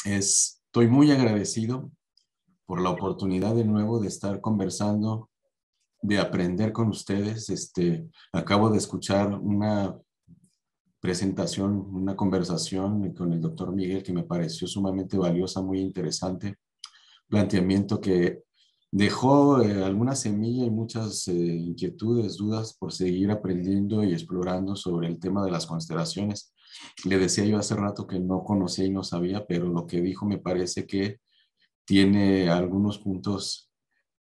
Estoy muy agradecido por la oportunidad de nuevo de estar conversando, de aprender con ustedes. Acabo de escuchar una presentación, una conversación con el doctor Miguel que me pareció sumamente valiosa, muy interesante. Planteamiento que dejó alguna semilla y muchas inquietudes, dudas por seguir aprendiendo y explorando sobre el tema de las constelaciones. Le decía yo hace rato que no conocía y no sabía, pero lo que dijo me parece que tiene algunos puntos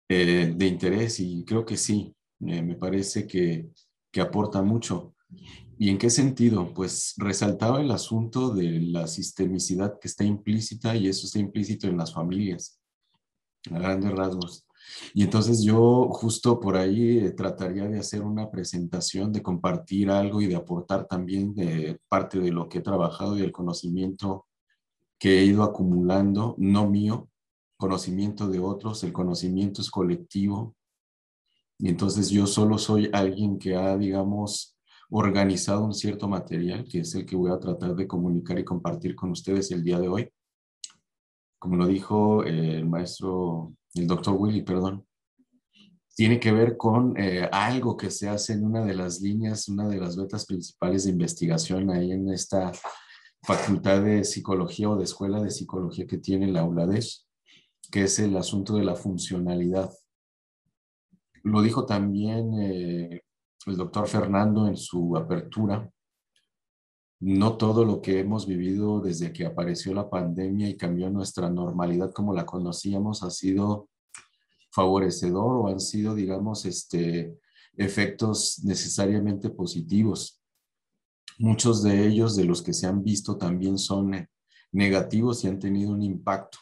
de interés y creo que sí, me parece que aporta mucho. ¿Y en qué sentido? Pues resaltaba el asunto de la sistemicidad que está implícita y eso está implícito en las familias, a grandes rasgos. Y entonces yo justo por ahí trataría de hacer una presentación, de compartir algo y de aportar también parte de lo que he trabajado y el conocimiento que he ido acumulando, no mío, conocimiento de otros, el conocimiento es colectivo, y entonces yo solo soy alguien que ha, digamos, organizado un cierto material, que es el que voy a tratar de comunicar y compartir con ustedes el día de hoy. Como lo dijo el maestro, el doctor Willy, perdón, tiene que ver con algo que se hace en una de las líneas, una de las vetas principales de investigación ahí en esta facultad de psicología o de escuela de psicología que tiene la ULADESH, que es el asunto de la funcionalidad. Lo dijo también el doctor Fernando en su apertura. No todo lo que hemos vivido desde que apareció la pandemia y cambió nuestra normalidad como la conocíamos ha sido favorecedor o han sido, digamos, efectos necesariamente positivos. Muchos de ellos, de los que se han visto, también son negativos y han tenido un impacto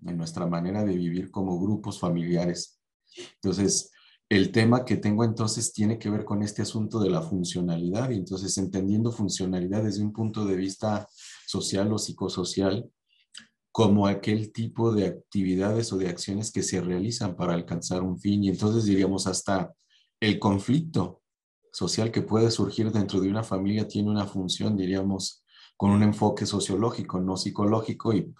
en nuestra manera de vivir como grupos familiares. Entonces, el tema que tengo entonces tiene que ver con este asunto de la funcionalidad y entonces entendiendo funcionalidad desde un punto de vista social o psicosocial como aquel tipo de actividades o de acciones que se realizan para alcanzar un fin y entonces diríamos hasta el conflicto social que puede surgir dentro de una familia tiene una función, diríamos, con un enfoque sociológico, no psicológico y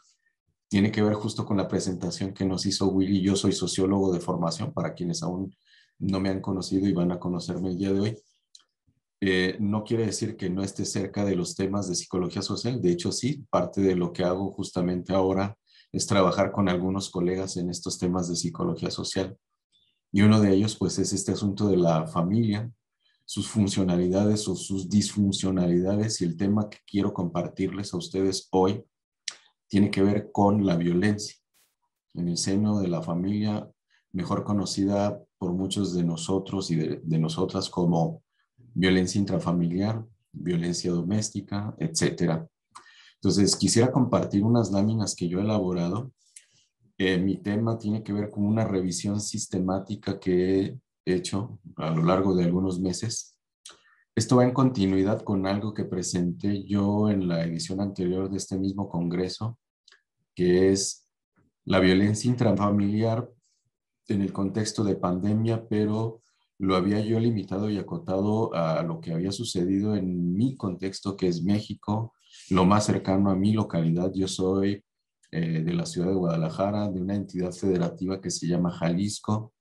tiene que ver justo con la presentación que nos hizo Willy. Yo soy sociólogo de formación, para quienes aún no me han conocido y van a conocerme el día de hoy. No quiere decir que no esté cerca de los temas de psicología social. De hecho, sí, parte de lo que hago justamente ahora es trabajar con algunos colegas en estos temas de psicología social. Y uno de ellos, pues, es este asunto de la familia, sus funcionalidades o sus disfuncionalidades. Y el tema que quiero compartirles a ustedes hoy tiene que ver con la violencia en el seno de la familia, mejor conocida por muchos de nosotros y de nosotras como violencia intrafamiliar, violencia doméstica, etcétera. Entonces, quisiera compartir unas láminas que yo he elaborado. Mi tema tiene que ver con una revisión sistemática que he hecho a lo largo de algunos meses. Esto va en continuidad con algo que presenté yo en la edición anterior de este mismo congreso, que es la violencia intrafamiliar en el contexto de pandemia, pero lo había yo limitado y acotado a lo que había sucedido en mi contexto, que es México, lo más cercano a mi localidad. Yo soy de la ciudad de Guadalajara, de una entidad federativa que se llama Jalisco,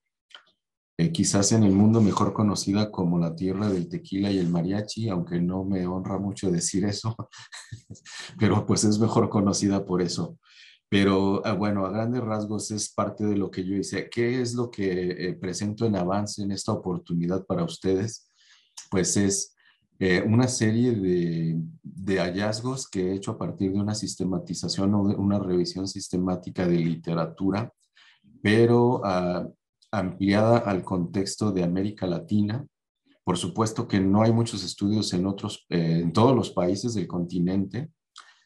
quizás en el mundo mejor conocida como la tierra del tequila y el mariachi, aunque no me honra mucho decir eso, pero pues es mejor conocida por eso. Pero bueno, a grandes rasgos es parte de lo que yo hice. ¿Qué es lo que presento en avance en esta oportunidad para ustedes? Pues es una serie de hallazgos que he hecho a partir de una sistematización o de una revisión sistemática de literatura, pero ampliada al contexto de América Latina. Por supuesto que no hay muchos estudios en otros, en todos los países del continente.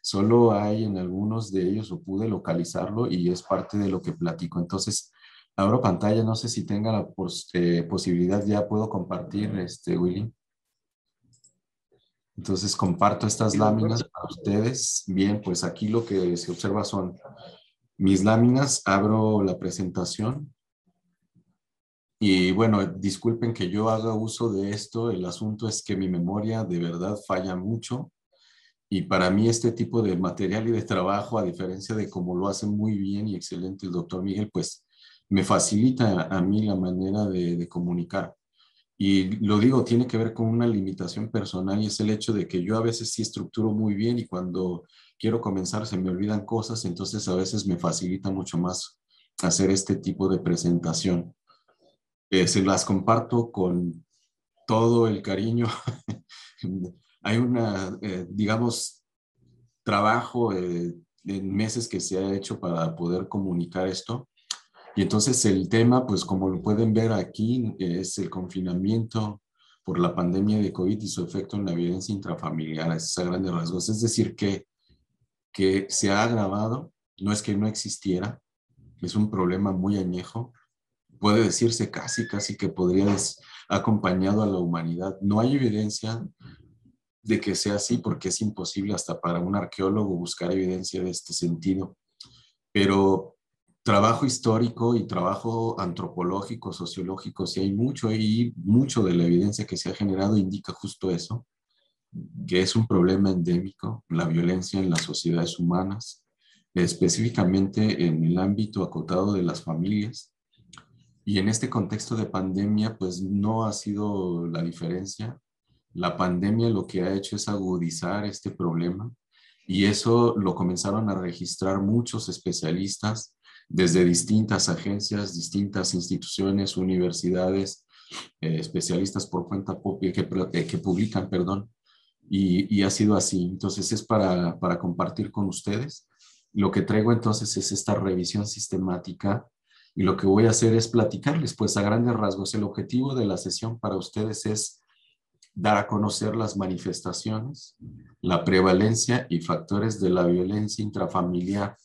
Solo hay en algunos de ellos o pude localizarlo y es parte de lo que platico. Entonces, abro pantalla, no sé si tenga la posibilidad, ya puedo compartir, Willy. Entonces, comparto estas Sí, doctor. láminas para ustedes. Bien, pues aquí lo que se observa son mis láminas. Abro la presentación y bueno, disculpen que yo haga uso de esto. El asunto es que mi memoria de verdad falla mucho Y para mí este tipo de material y de trabajo, a diferencia de cómo lo hace muy bien y excelente el doctor Miguel, pues me facilita a mí la manera de comunicar. Y lo digo, tiene que ver con una limitación personal y es el hecho de que yo a veces sí estructuro muy bien y cuando quiero comenzar se me olvidan cosas, entonces a veces me facilita mucho más hacer este tipo de presentación. Se las comparto con todo el cariño. Hay una, digamos, trabajo en meses que se ha hecho para poder comunicar esto. Y entonces el tema, pues como lo pueden ver aquí, es el confinamiento por la pandemia de COVID y su efecto en la violencia intrafamiliar, a grandes rasgos. Es decir, que se ha agravado, no es que no existiera, es un problema muy añejo, puede decirse casi que podría ha acompañado a la humanidad. No hay evidencia de que sea así porque es imposible hasta para un arqueólogo buscar evidencia de este sentido. Pero trabajo histórico y trabajo antropológico, sociológico, sí hay mucho y mucho de la evidencia que se ha generado indica justo eso, que es un problema endémico, la violencia en las sociedades humanas, específicamente en el ámbito acotado de las familias. Y en este contexto de pandemia, pues no ha sido la diferencia. La pandemia lo que ha hecho es agudizar este problema y eso lo comenzaron a registrar muchos especialistas desde distintas agencias, distintas instituciones, universidades, especialistas por cuenta propia que publican, perdón, y ha sido así. Entonces es para compartir con ustedes. Lo que traigo entonces es esta revisión sistemática y lo que voy a hacer es platicarles, pues a grandes rasgos, el objetivo de la sesión para ustedes es dar a conocer las manifestaciones, la prevalencia y factores de la violencia intrafamiliar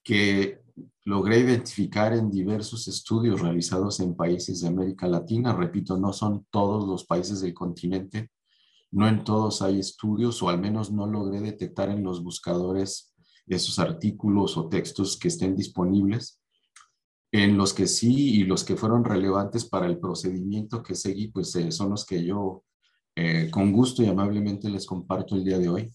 que logré identificar en diversos estudios realizados en países de América Latina. Repito, no son todos los países del continente, no en todos hay estudios, o al menos no logré detectar en los buscadores esos artículos o textos que estén disponibles. En los que sí y los que fueron relevantes para el procedimiento que seguí, pues son los que yo con gusto y amablemente les comparto el día de hoy.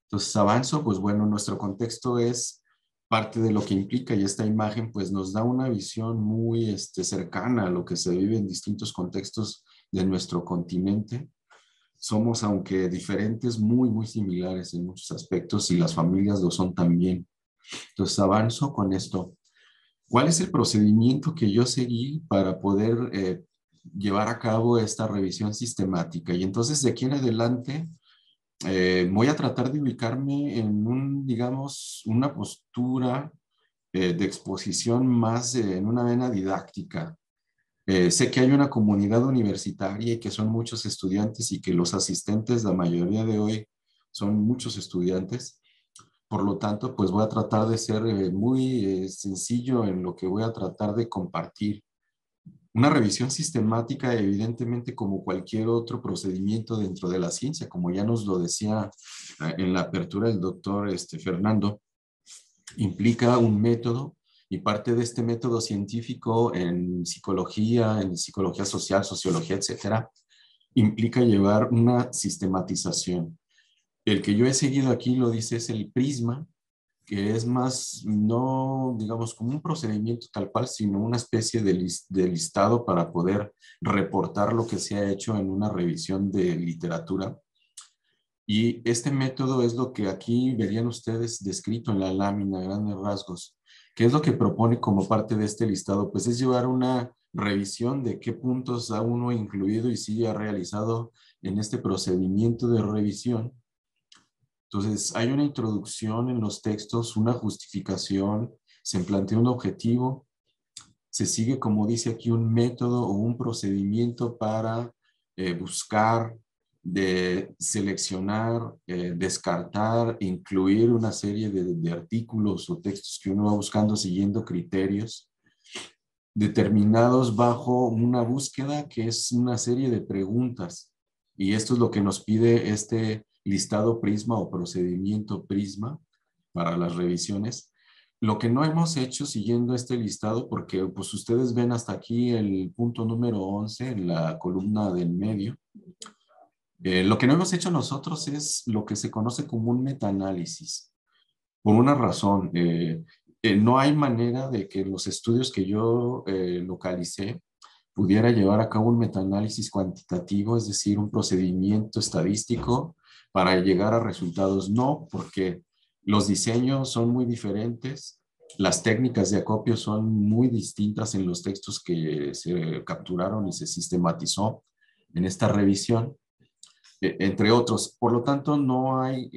Entonces avanzo, pues bueno, nuestro contexto es parte de lo que implica y esta imagen pues nos da una visión muy cercana a lo que se vive en distintos contextos de nuestro continente. Somos, aunque diferentes, muy similares en muchos aspectos y las familias lo son también. Entonces avanzo con esto. ¿Cuál es el procedimiento que yo seguí para poder llevar a cabo esta revisión sistemática? Y entonces de aquí en adelante voy a tratar de ubicarme en digamos, una postura de exposición más en una vena didáctica. Sé que hay una comunidad universitaria y que son muchos estudiantes y que los asistentes, la mayoría de hoy, son muchos estudiantes. Por lo tanto, pues voy a tratar de ser muy sencillo en lo que voy a tratar de compartir. Una revisión sistemática, evidentemente, como cualquier otro procedimiento dentro de la ciencia, como ya nos lo decía en la apertura el doctor Fernando, implica un método y parte de este método científico en psicología social, sociología, etcétera, implica llevar una sistematización. El que yo he seguido aquí lo dice es el prisma, que es más, no digamos como un procedimiento tal cual, sino una especie de listado para poder reportar lo que se ha hecho en una revisión de literatura. Y este método es lo que aquí verían ustedes descrito en la lámina, grandes rasgos. ¿Qué es lo que propone como parte de este listado? Pues es llevar una revisión de qué puntos ha uno incluido y si ha realizado en este procedimiento de revisión. Entonces, hay una introducción en los textos, una justificación, se plantea un objetivo, se sigue, como dice aquí, un método o un procedimiento para buscar, de seleccionar, descartar, incluir una serie de artículos o textos que uno va buscando siguiendo criterios determinados bajo una búsqueda que es una serie de preguntas. Y esto es lo que nos pide este listado Prisma o procedimiento Prisma para las revisiones. Lo que no hemos hecho siguiendo este listado, porque pues ustedes ven hasta aquí el punto número 11 en la columna del medio, Lo que no hemos hecho nosotros es lo que se conoce como un metaanálisis, por una razón. No hay manera de que los estudios que yo localicé pudiera llevar a cabo un metaanálisis cuantitativo, es decir, un procedimiento estadístico para llegar a resultados. No, porque los diseños son muy diferentes, las técnicas de acopio son muy distintas en los textos que se capturaron y se sistematizó en esta revisión, entre otros. Por lo tanto, no hay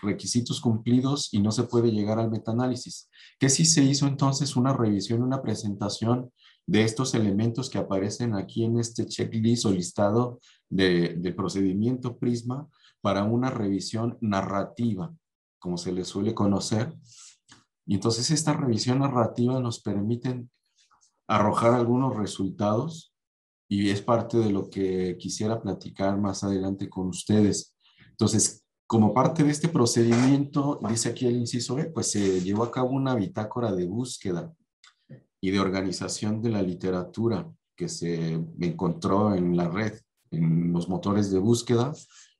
requisitos cumplidos y no se puede llegar al metaanálisis. ¿Qué sí se hizo entonces? Una revisión, una presentación de estos elementos que aparecen aquí en este checklist o listado del procedimiento Prisma para una revisión narrativa, como se le suele conocer. Y entonces esta revisión narrativa nos permite arrojar algunos resultados y es parte de lo que quisiera platicar más adelante con ustedes. Entonces, como parte de este procedimiento, dice aquí el inciso B, pues se llevó a cabo una bitácora de búsqueda y de organización de la literatura que se encontró en la red, en los motores de búsqueda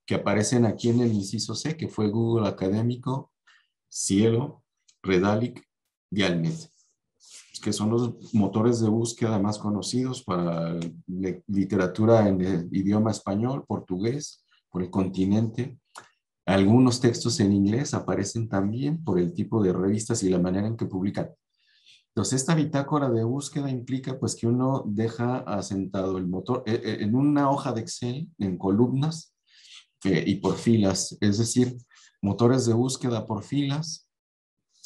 que aparecen aquí en el inciso C, que fue Google Académico, Cielo, Redalic, Dialnet, que son los motores de búsqueda más conocidos para literatura en el idioma español, portugués, por el continente. Algunos textos en inglés aparecen también por el tipo de revistas y la manera en que publican. Entonces, esta bitácora de búsqueda implica pues que uno deja asentado el motor en una hoja de Excel, en columnas y por filas, es decir, motores de búsqueda por filas,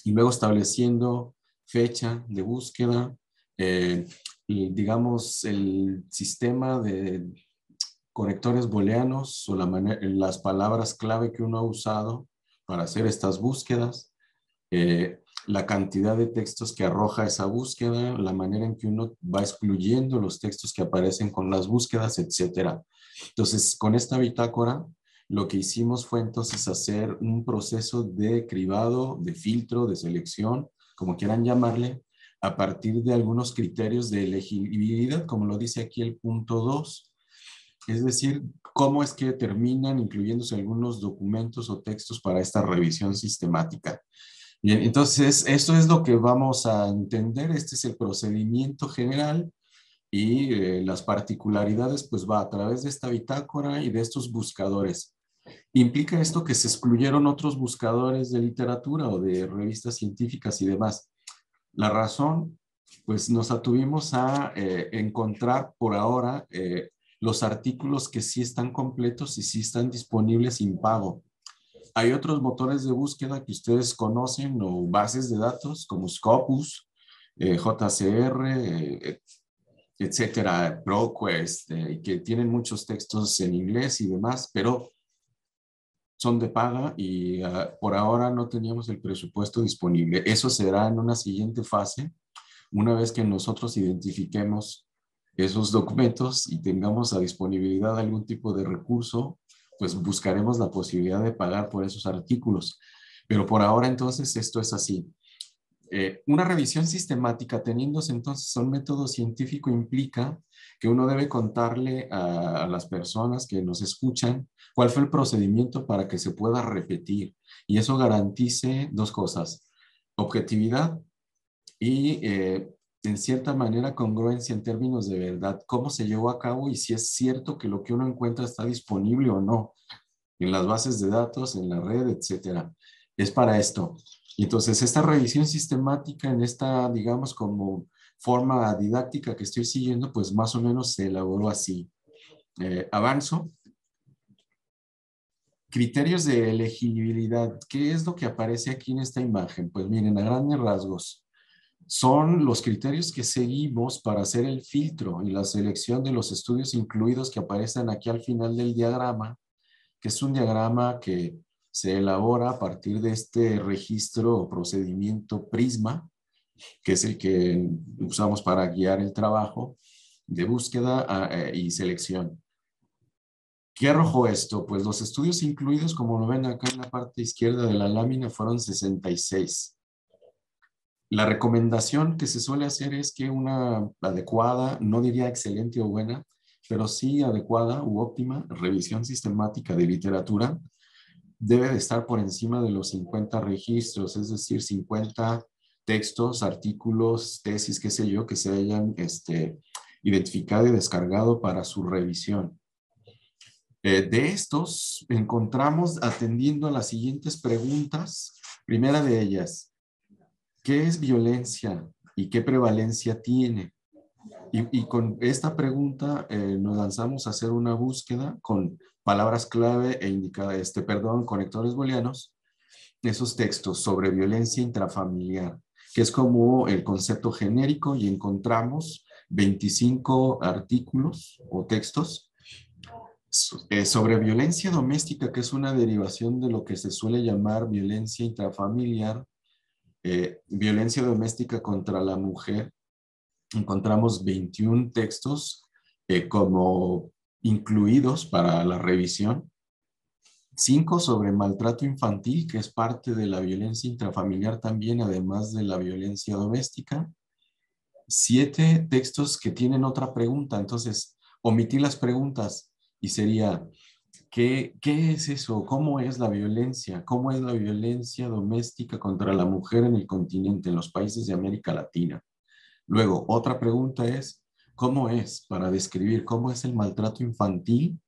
y luego estableciendo fecha de búsqueda, y digamos el sistema de conectores booleanos o las palabras clave que uno ha usado para hacer estas búsquedas, la cantidad de textos que arroja esa búsqueda, la manera en que uno va excluyendo los textos que aparecen con las búsquedas, etcétera. Entonces, con esta bitácora, lo que hicimos fue entonces hacer un proceso de cribado, de filtro, de selección, como quieran llamarle, a partir de algunos criterios de elegibilidad, como lo dice aquí el punto 2, es decir, cómo es que terminan incluyéndose algunos documentos o textos para esta revisión sistemática. Bien, entonces esto es lo que vamos a entender, este es el procedimiento general y las particularidades pues va a través de esta bitácora y de estos buscadores. ¿Implica esto que se excluyeron otros buscadores de literatura o de revistas científicas y demás? La razón, pues nos atuvimos a encontrar por ahora los artículos que sí están completos y sí están disponibles sin pago. Hay otros motores de búsqueda que ustedes conocen o bases de datos como Scopus, JCR, etcétera, ProQuest, que tienen muchos textos en inglés y demás, pero son de paga y por ahora no teníamos el presupuesto disponible. Eso será en una siguiente fase, una vez que nosotros identifiquemos esos documentos y tengamos a disponibilidad algún tipo de recurso, pues buscaremos la posibilidad de pagar por esos artículos. Pero por ahora entonces esto es así. Una revisión sistemática teniéndose entonces un método científico implica que uno debe contarle a las personas que nos escuchan cuál fue el procedimiento para que se pueda repetir y eso garantice dos cosas, objetividad y en cierta manera congruencia en términos de verdad, cómo se llevó a cabo y si es cierto que lo que uno encuentra está disponible o no en las bases de datos, en la red, etcétera. Es para esto. Y entonces, esta revisión sistemática en esta, digamos, como forma didáctica que estoy siguiendo, pues más o menos se elaboró así. Avanzo. Criterios de elegibilidad. ¿Qué es lo que aparece aquí en esta imagen? Pues miren, a grandes rasgos, son los criterios que seguimos para hacer el filtro y la selección de los estudios incluidos que aparecen aquí al final del diagrama, que es un diagrama que se elabora a partir de este registro o procedimiento Prisma, que es el que usamos para guiar el trabajo de búsqueda y selección. ¿Qué arrojó esto? Pues los estudios incluidos, como lo ven acá en la parte izquierda de la lámina, fueron 66. La recomendación que se suele hacer es que una adecuada, no diría excelente o buena, pero sí adecuada u óptima revisión sistemática de literatura debe de estar por encima de los 50 registros, es decir, 50 textos, artículos, tesis, qué sé yo, que se hayan identificado y descargado para su revisión. De estos, encontramos atendiendo a las siguientes preguntas. Primera de ellas, ¿qué es violencia y qué prevalencia tiene? Y con esta pregunta nos lanzamos a hacer una búsqueda con palabras clave e conectores booleanos, esos textos sobre violencia intrafamiliar, que es como el concepto genérico, y encontramos 25 artículos o textos sobre violencia doméstica, que es una derivación de lo que se suele llamar violencia intrafamiliar, violencia doméstica contra la mujer. Encontramos 21 textos como incluidos para la revisión, 5 sobre maltrato infantil, que es parte de la violencia intrafamiliar también, además de la violencia doméstica, 7 textos que tienen otra pregunta. Entonces, omití las preguntas y sería, ¿qué es eso? ¿Cómo es la violencia? ¿Cómo es la violencia doméstica contra la mujer en el continente, en los países de América Latina? Luego, otra pregunta es, ¿cómo es, para describir cómo es el maltrato infantil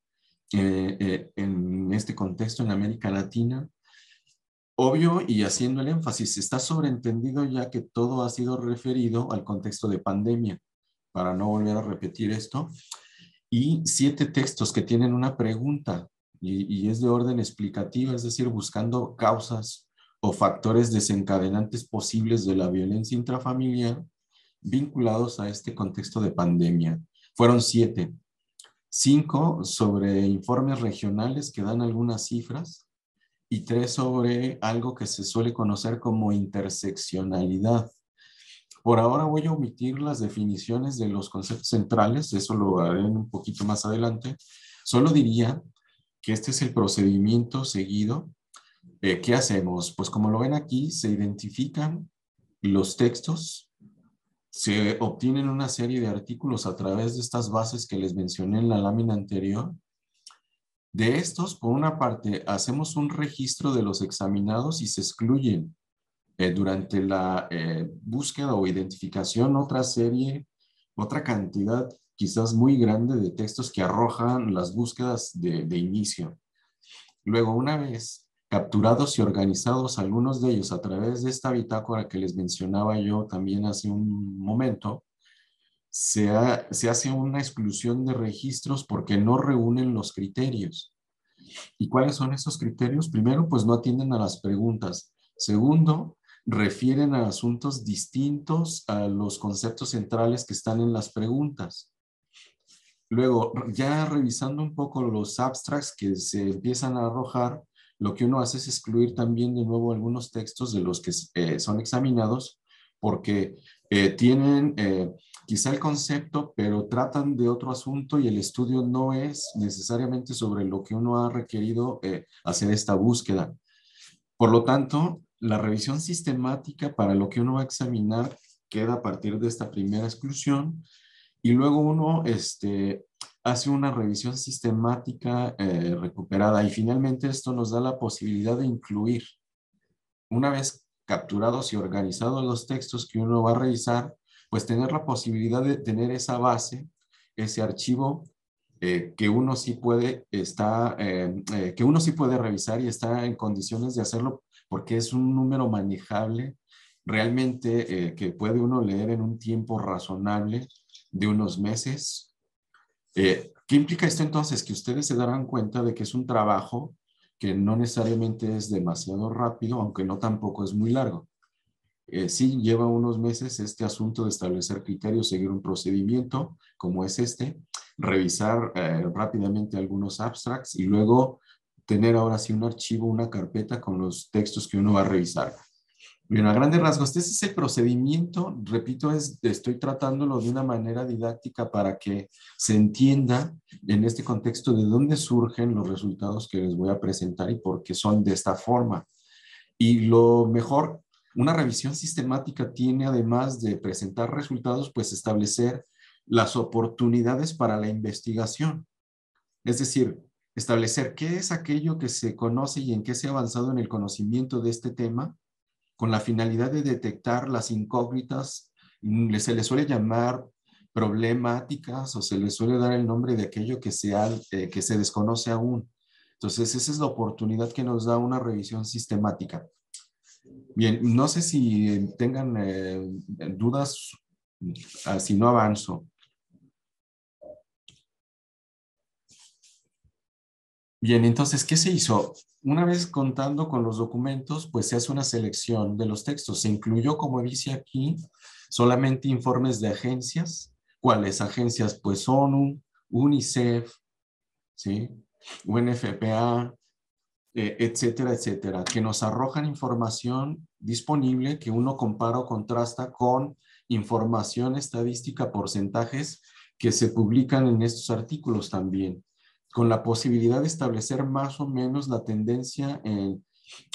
en este contexto en América Latina? Obvio, y haciendo el énfasis, está sobreentendido ya que todo ha sido referido al contexto de pandemia, para no volver a repetir esto. Y 7 textos que tienen una pregunta y es de orden explicativo, es decir, buscando causas o factores desencadenantes posibles de la violencia intrafamiliar vinculados a este contexto de pandemia. Fueron 7. 5 sobre informes regionales que dan algunas cifras y 3 sobre algo que se suele conocer como interseccionalidad. Por ahora voy a omitir las definiciones de los conceptos centrales, eso lo haré un poquito más adelante. Solo diría que este es el procedimiento seguido. ¿Qué hacemos? Pues como lo ven aquí, se identifican los textos, se obtienen una serie de artículos a través de estas bases que les mencioné en la lámina anterior. De estos, por una parte, hacemos un registro de los examinados y se excluyen durante la búsqueda o identificación otra cantidad quizás muy grande de textos que arrojan las búsquedas de inicio. Luego, una vez capturados y organizados algunos de ellos a través de esta bitácora que les mencionaba yo también hace un momento, se hace una exclusión de registros porque no reúnen los criterios. ¿Y cuáles son esos criterios? Primero, pues no atienden a las preguntas. Segundo, refieren a asuntos distintos a los conceptos centrales que están en las preguntas. Luego, ya revisando un poco los abstracts que se empiezan a arrojar, lo que uno hace es excluir también de nuevo algunos textos de los que son examinados porque tienen quizá el concepto, pero tratan de otro asunto y el estudio no es necesariamente sobre lo que uno ha requerido hacer esta búsqueda. Por lo tanto, la revisión sistemática para lo que uno va a examinar queda a partir de esta primera exclusión y luego uno hace una revisión sistemática recuperada y finalmente esto nos da la posibilidad de incluir, una vez capturados y organizados los textos que uno va a revisar, pues tener la posibilidad de tener esa base, ese archivo que uno sí puede que uno sí puede revisar y está en condiciones de hacerlo porque es un número manejable realmente que puede uno leer en un tiempo razonable de unos meses. ¿Qué implica esto entonces? Que ustedes se darán cuenta de que es un trabajo que no necesariamente es demasiado rápido, aunque no tampoco es muy largo. Sí lleva unos meses este asunto de establecer criterios, seguir un procedimiento como es revisar rápidamente algunos abstracts y luego tener ahora sí un archivo, una carpeta con los textos que uno va a revisar. Bien, a grandes rasgos, este es el procedimiento, repito, estoy tratándolo de una manera didáctica para que se entienda en este contexto de dónde surgen los resultados que les voy a presentar y por qué son de esta forma. Y lo mejor, una revisión sistemática tiene además de presentar resultados, pues establecer las oportunidades para la investigación. Es decir, establecer qué es aquello que se conoce y en qué se ha avanzado en el conocimiento de este tema, con la finalidad de detectar las incógnitas. Se le suele llamar problemáticas o se le suele dar el nombre de aquello que se desconoce aún. Entonces, esa es la oportunidad que nos da una revisión sistemática. Bien, no sé si tengan dudas, si no avanzo. Bien, entonces, ¿qué se hizo? Una vez contando con los documentos, pues se hace una selección de los textos. Se incluyó, como dice aquí, solamente informes de agencias. ¿Cuáles agencias? Pues ONU, UNICEF, ¿sí? UNFPA, etcétera, etcétera, que nos arrojan información disponible que uno compara o contrasta con información estadística, porcentajes que se publican en estos artículos también, con la posibilidad de establecer más o menos la tendencia en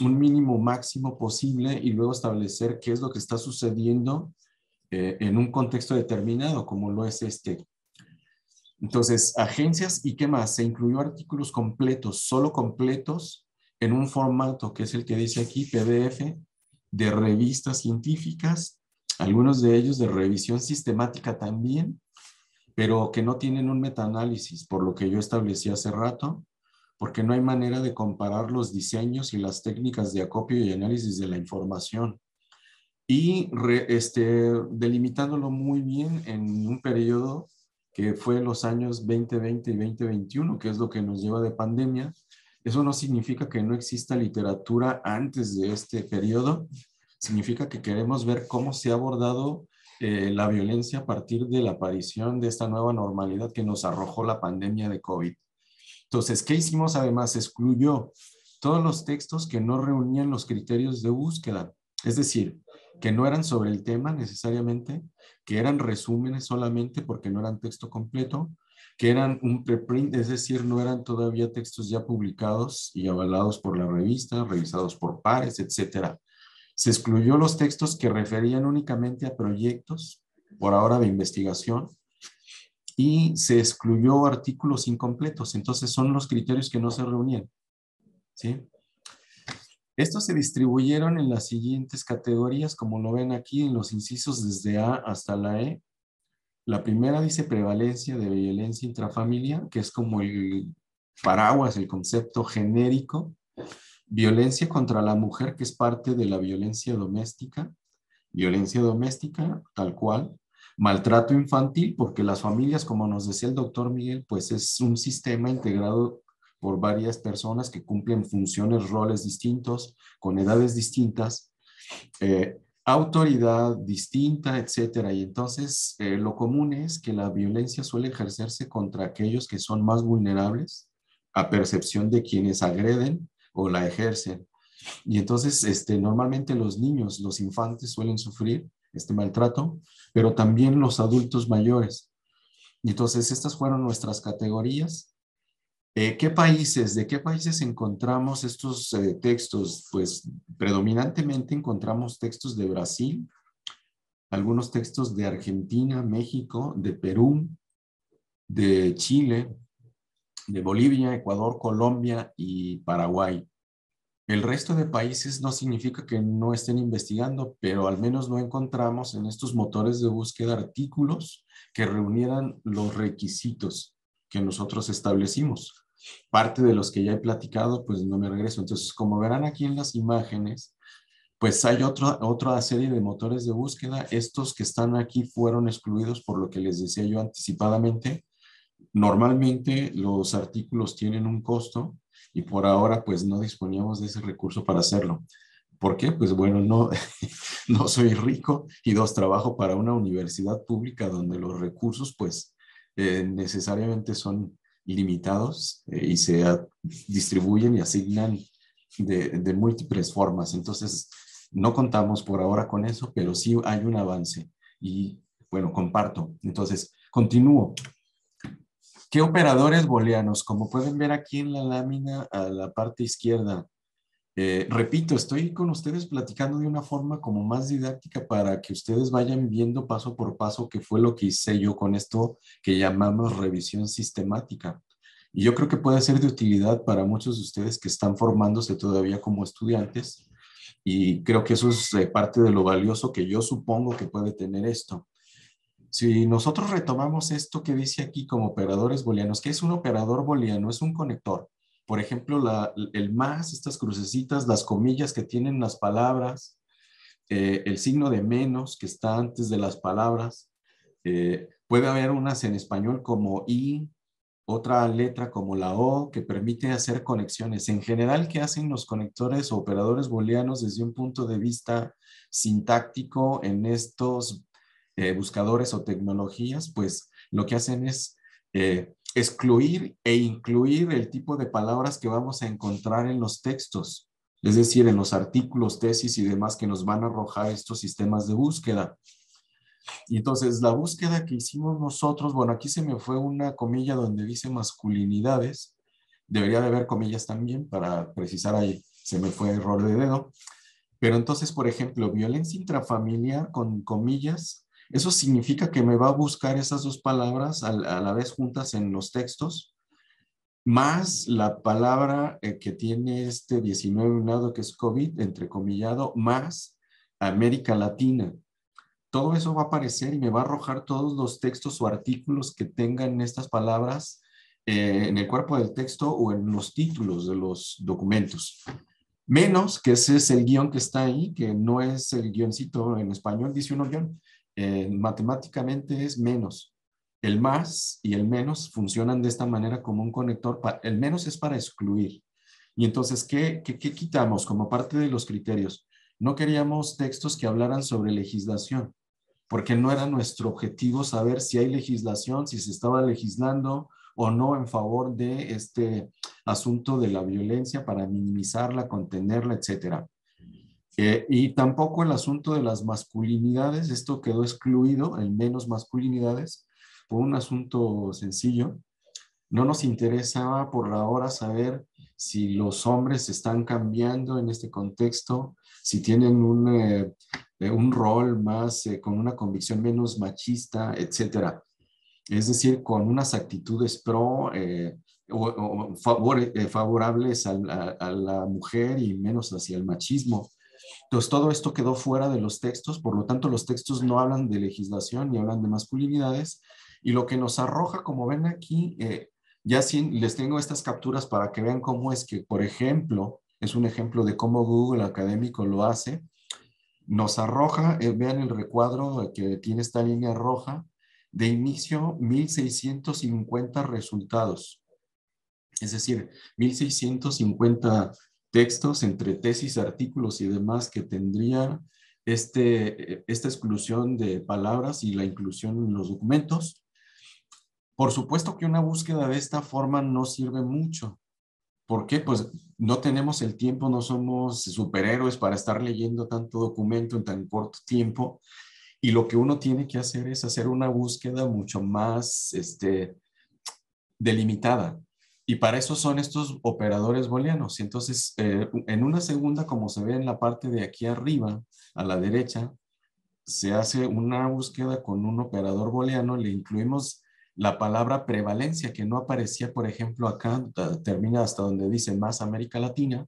un mínimo máximo posible y luego establecer qué es lo que está sucediendo en un contexto determinado, como lo es este. Entonces, agencias y qué más, se incluyó artículos completos, solo completos, en un formato que es el que dice aquí, PDF, de revistas científicas, algunos de ellos de revisión sistemática también, pero que no tienen un metaanálisis, por lo que yo establecí hace rato, porque no hay manera de comparar los diseños y las técnicas de acopio y análisis de la información. Y delimitándolo muy bien en un periodo que fue los años 2020 y 2021, que es lo que nos lleva de pandemia. Eso no significa que no exista literatura antes de este periodo, significa que queremos ver cómo se ha abordado la violencia a partir de la aparición de esta nueva normalidad que nos arrojó la pandemia de COVID. Entonces, ¿qué hicimos? Además, excluyó todos los textos que no reunían los criterios de búsqueda, es decir, que no eran sobre el tema necesariamente, que eran resúmenes solamente porque no eran texto completo, que eran un preprint, es decir, no eran todavía textos ya publicados y avalados por la revista, revisados por pares, etcétera. Se excluyó los textos que referían únicamente a proyectos, por ahora de investigación, y se excluyó artículos incompletos. Entonces son los criterios que no se reunían, ¿sí? Estos se distribuyeron en las siguientes categorías, como lo ven aquí en los incisos desde A hasta la E. La primera dice prevalencia de violencia intrafamiliar, que es como el paraguas, el concepto genérico. Violencia contra la mujer, que es parte de la violencia doméstica. Violencia doméstica, tal cual. Maltrato infantil, porque las familias, como nos decía el doctor Miguel, pues es un sistema integrado por varias personas que cumplen funciones, roles distintos, con edades distintas, autoridad distinta, etcétera. Y entonces lo común es que la violencia suele ejercerse contra aquellos que son más vulnerables a percepción de quienes agreden o la ejercen. Y entonces, normalmente los niños, los infantes suelen sufrir este maltrato, pero también los adultos mayores. Y entonces, estas fueron nuestras categorías. ¿De qué países encontramos estos textos? Pues predominantemente encontramos textos de Brasil, algunos textos de Argentina, México, de Perú, de Chile, de Bolivia, Ecuador, Colombia y Paraguay. El resto de países no significa que no estén investigando, pero al menos no encontramos en estos motores de búsqueda artículos que reunieran los requisitos que nosotros establecimos. Parte de los que ya he platicado, pues no me regreso. Entonces, como verán aquí en las imágenes, pues hay otra serie de motores de búsqueda. Estos que están aquí fueron excluidos por lo que les decía yo anticipadamente. Normalmente los artículos tienen un costo y por ahora pues no disponíamos de ese recurso para hacerlo. ¿Por qué? Pues bueno, no, no soy rico y dos, trabajo para una universidad pública donde los recursos pues necesariamente son limitados y se distribuyen y asignan de múltiples formas. Entonces, no contamos por ahora con eso, pero sí hay un avance y bueno, comparto. Entonces, continúo. ¿Qué operadores booleanos? Como pueden ver aquí en la lámina a la parte izquierda, Repito, estoy con ustedes platicando de una forma como más didáctica para que ustedes vayan viendo paso por paso qué fue lo que hice yo con esto que llamamos revisión sistemática. Y yo creo que puede ser de utilidad para muchos de ustedes que están formándose todavía como estudiantes. Y creo que eso es parte de lo valioso que yo supongo que puede tener esto. Si nosotros retomamos esto que dice aquí como operadores booleanos, ¿qué es un operador booleano? Es un conector. Por ejemplo, el más, estas crucecitas, las comillas que tienen las palabras, el signo de menos que está antes de las palabras. Puede haber unas en español como I, otra letra como la O, que permite hacer conexiones. En general, ¿qué hacen los conectores o operadores booleanos desde un punto de vista sintáctico en estos buscadores o tecnologías? Pues lo que hacen es excluir e incluir el tipo de palabras que vamos a encontrar en los textos, es decir, en los artículos, tesis y demás que nos van a arrojar estos sistemas de búsqueda. Y entonces la búsqueda que hicimos nosotros, bueno, aquí se me fue una comilla donde dice masculinidades, debería de haber comillas también para precisar ahí, se me fue error de dedo, pero entonces, por ejemplo, violencia intrafamiliar con comillas, eso significa que me va a buscar esas dos palabras a la vez juntas en los textos, más la palabra que tiene este 19 a un lado, que es COVID, entrecomillado, más América Latina. Todo eso va a aparecer y me va a arrojar todos los textos o artículos que tengan estas palabras en el cuerpo del texto o en los títulos de los documentos. Menos, que ese es el guión que está ahí, que no es el guioncito en español, dice uno guión. Matemáticamente es menos. El más y el menos funcionan de esta manera como un conector. El menos es para excluir. Y entonces, ¿qué quitamos como parte de los criterios? No queríamos textos que hablaran sobre legislación, porque no era nuestro objetivo saber si hay legislación, si se estaba legislando o no en favor de este asunto de la violencia para minimizarla, contenerla, etcétera. Y tampoco el asunto de las masculinidades, esto quedó excluido, el menos masculinidades, por un asunto sencillo. No nos interesaba por ahora saber si los hombres están cambiando en este contexto, si tienen un rol más, con una convicción menos machista, etcétera. Es decir, con unas actitudes favorables a la mujer y menos hacia el machismo. Entonces, todo esto quedó fuera de los textos, por lo tanto, los textos no hablan de legislación ni hablan de masculinidades, y lo que nos arroja, como ven aquí, ya sí les tengo estas capturas para que vean cómo es que, por ejemplo, es un ejemplo de cómo Google Académico lo hace, nos arroja, vean el recuadro que tiene esta línea roja, de inicio 1650 resultados. Es decir, 1650 textos entre tesis, artículos y demás que tendrían esta exclusión de palabras y la inclusión en los documentos. Por supuesto que una búsqueda de esta forma no sirve mucho. ¿Por qué? Pues no tenemos el tiempo, no somos superhéroes para estar leyendo tanto documento en tan corto tiempo. Y lo que uno tiene que hacer es hacer una búsqueda mucho más delimitada. Y para eso son estos operadores booleanos. Entonces, en una segunda, como se ve en la parte de aquí arriba, a la derecha, se hace una búsqueda con un operador booleano, le incluimos la palabra prevalencia, que no aparecía, por ejemplo, acá, termina hasta donde dice más América Latina.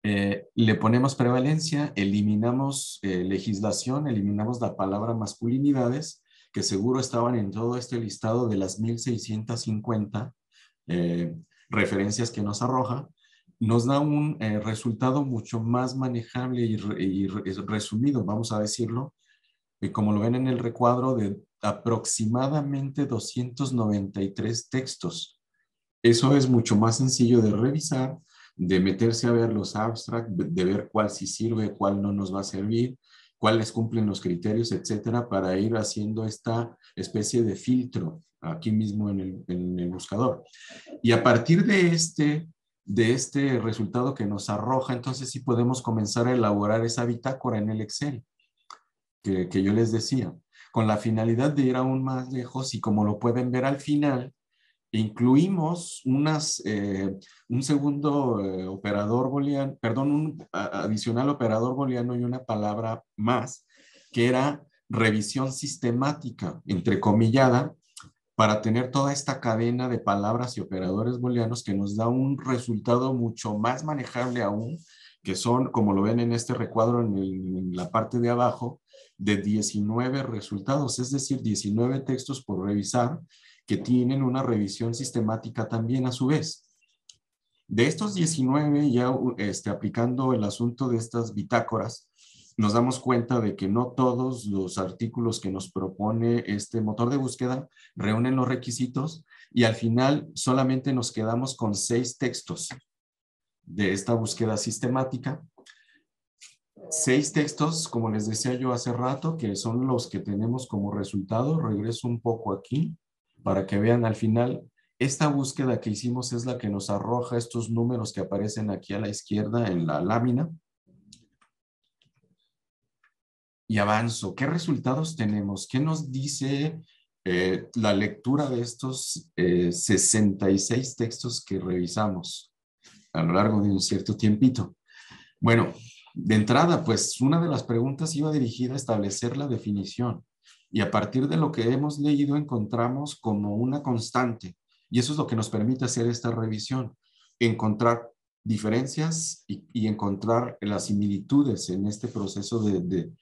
Le ponemos prevalencia, eliminamos legislación, eliminamos la palabra masculinidades, que seguro estaban en todo este listado de las 1650 referencias que nos arroja. Nos da un resultado mucho más manejable y resumido, vamos a decirlo, como lo ven en el recuadro, de aproximadamente 293 textos. Eso es mucho más sencillo de revisar, de meterse a ver los abstracts, de ver cuál sí sirve, cuál no nos va a servir, cuáles cumplen los criterios, etcétera, para ir haciendo esta especie de filtro aquí mismo en el buscador. Y a partir de este resultado que nos arroja, entonces sí podemos comenzar a elaborar esa bitácora en el Excel que yo les decía, con la finalidad de ir aún más lejos y como lo pueden ver al final, Incluimos un segundo operador booleano, perdón, adicional operador booleano y una palabra más, que era revisión sistemática, entrecomillada, para tener toda esta cadena de palabras y operadores booleanos que nos da un resultado mucho más manejable aún, que son, como lo ven en este recuadro en la parte de abajo, de 19 resultados, es decir, 19 textos por revisar, que tienen una revisión sistemática también a su vez. De estos 19, ya aplicando el asunto de estas bitácoras, nos damos cuenta de que no todos los artículos que nos propone este motor de búsqueda reúnen los requisitos y al final solamente nos quedamos con 6 textos de esta búsqueda sistemática. 6 textos, como les decía yo hace rato, que son los que tenemos como resultado. Regreso un poco aquí para que vean al final. Esta búsqueda que hicimos es la que nos arroja estos números que aparecen aquí a la izquierda en la lámina. Y avanzo. ¿Qué resultados tenemos? ¿Qué nos dice la lectura de estos 66 textos que revisamos a lo largo de un cierto tiempito? Bueno, de entrada, pues una de las preguntas iba dirigida a establecer la definición. Y a partir de lo que hemos leído encontramos como una constante. Y eso es lo que nos permite hacer esta revisión. Encontrar diferencias y encontrar las similitudes en este proceso de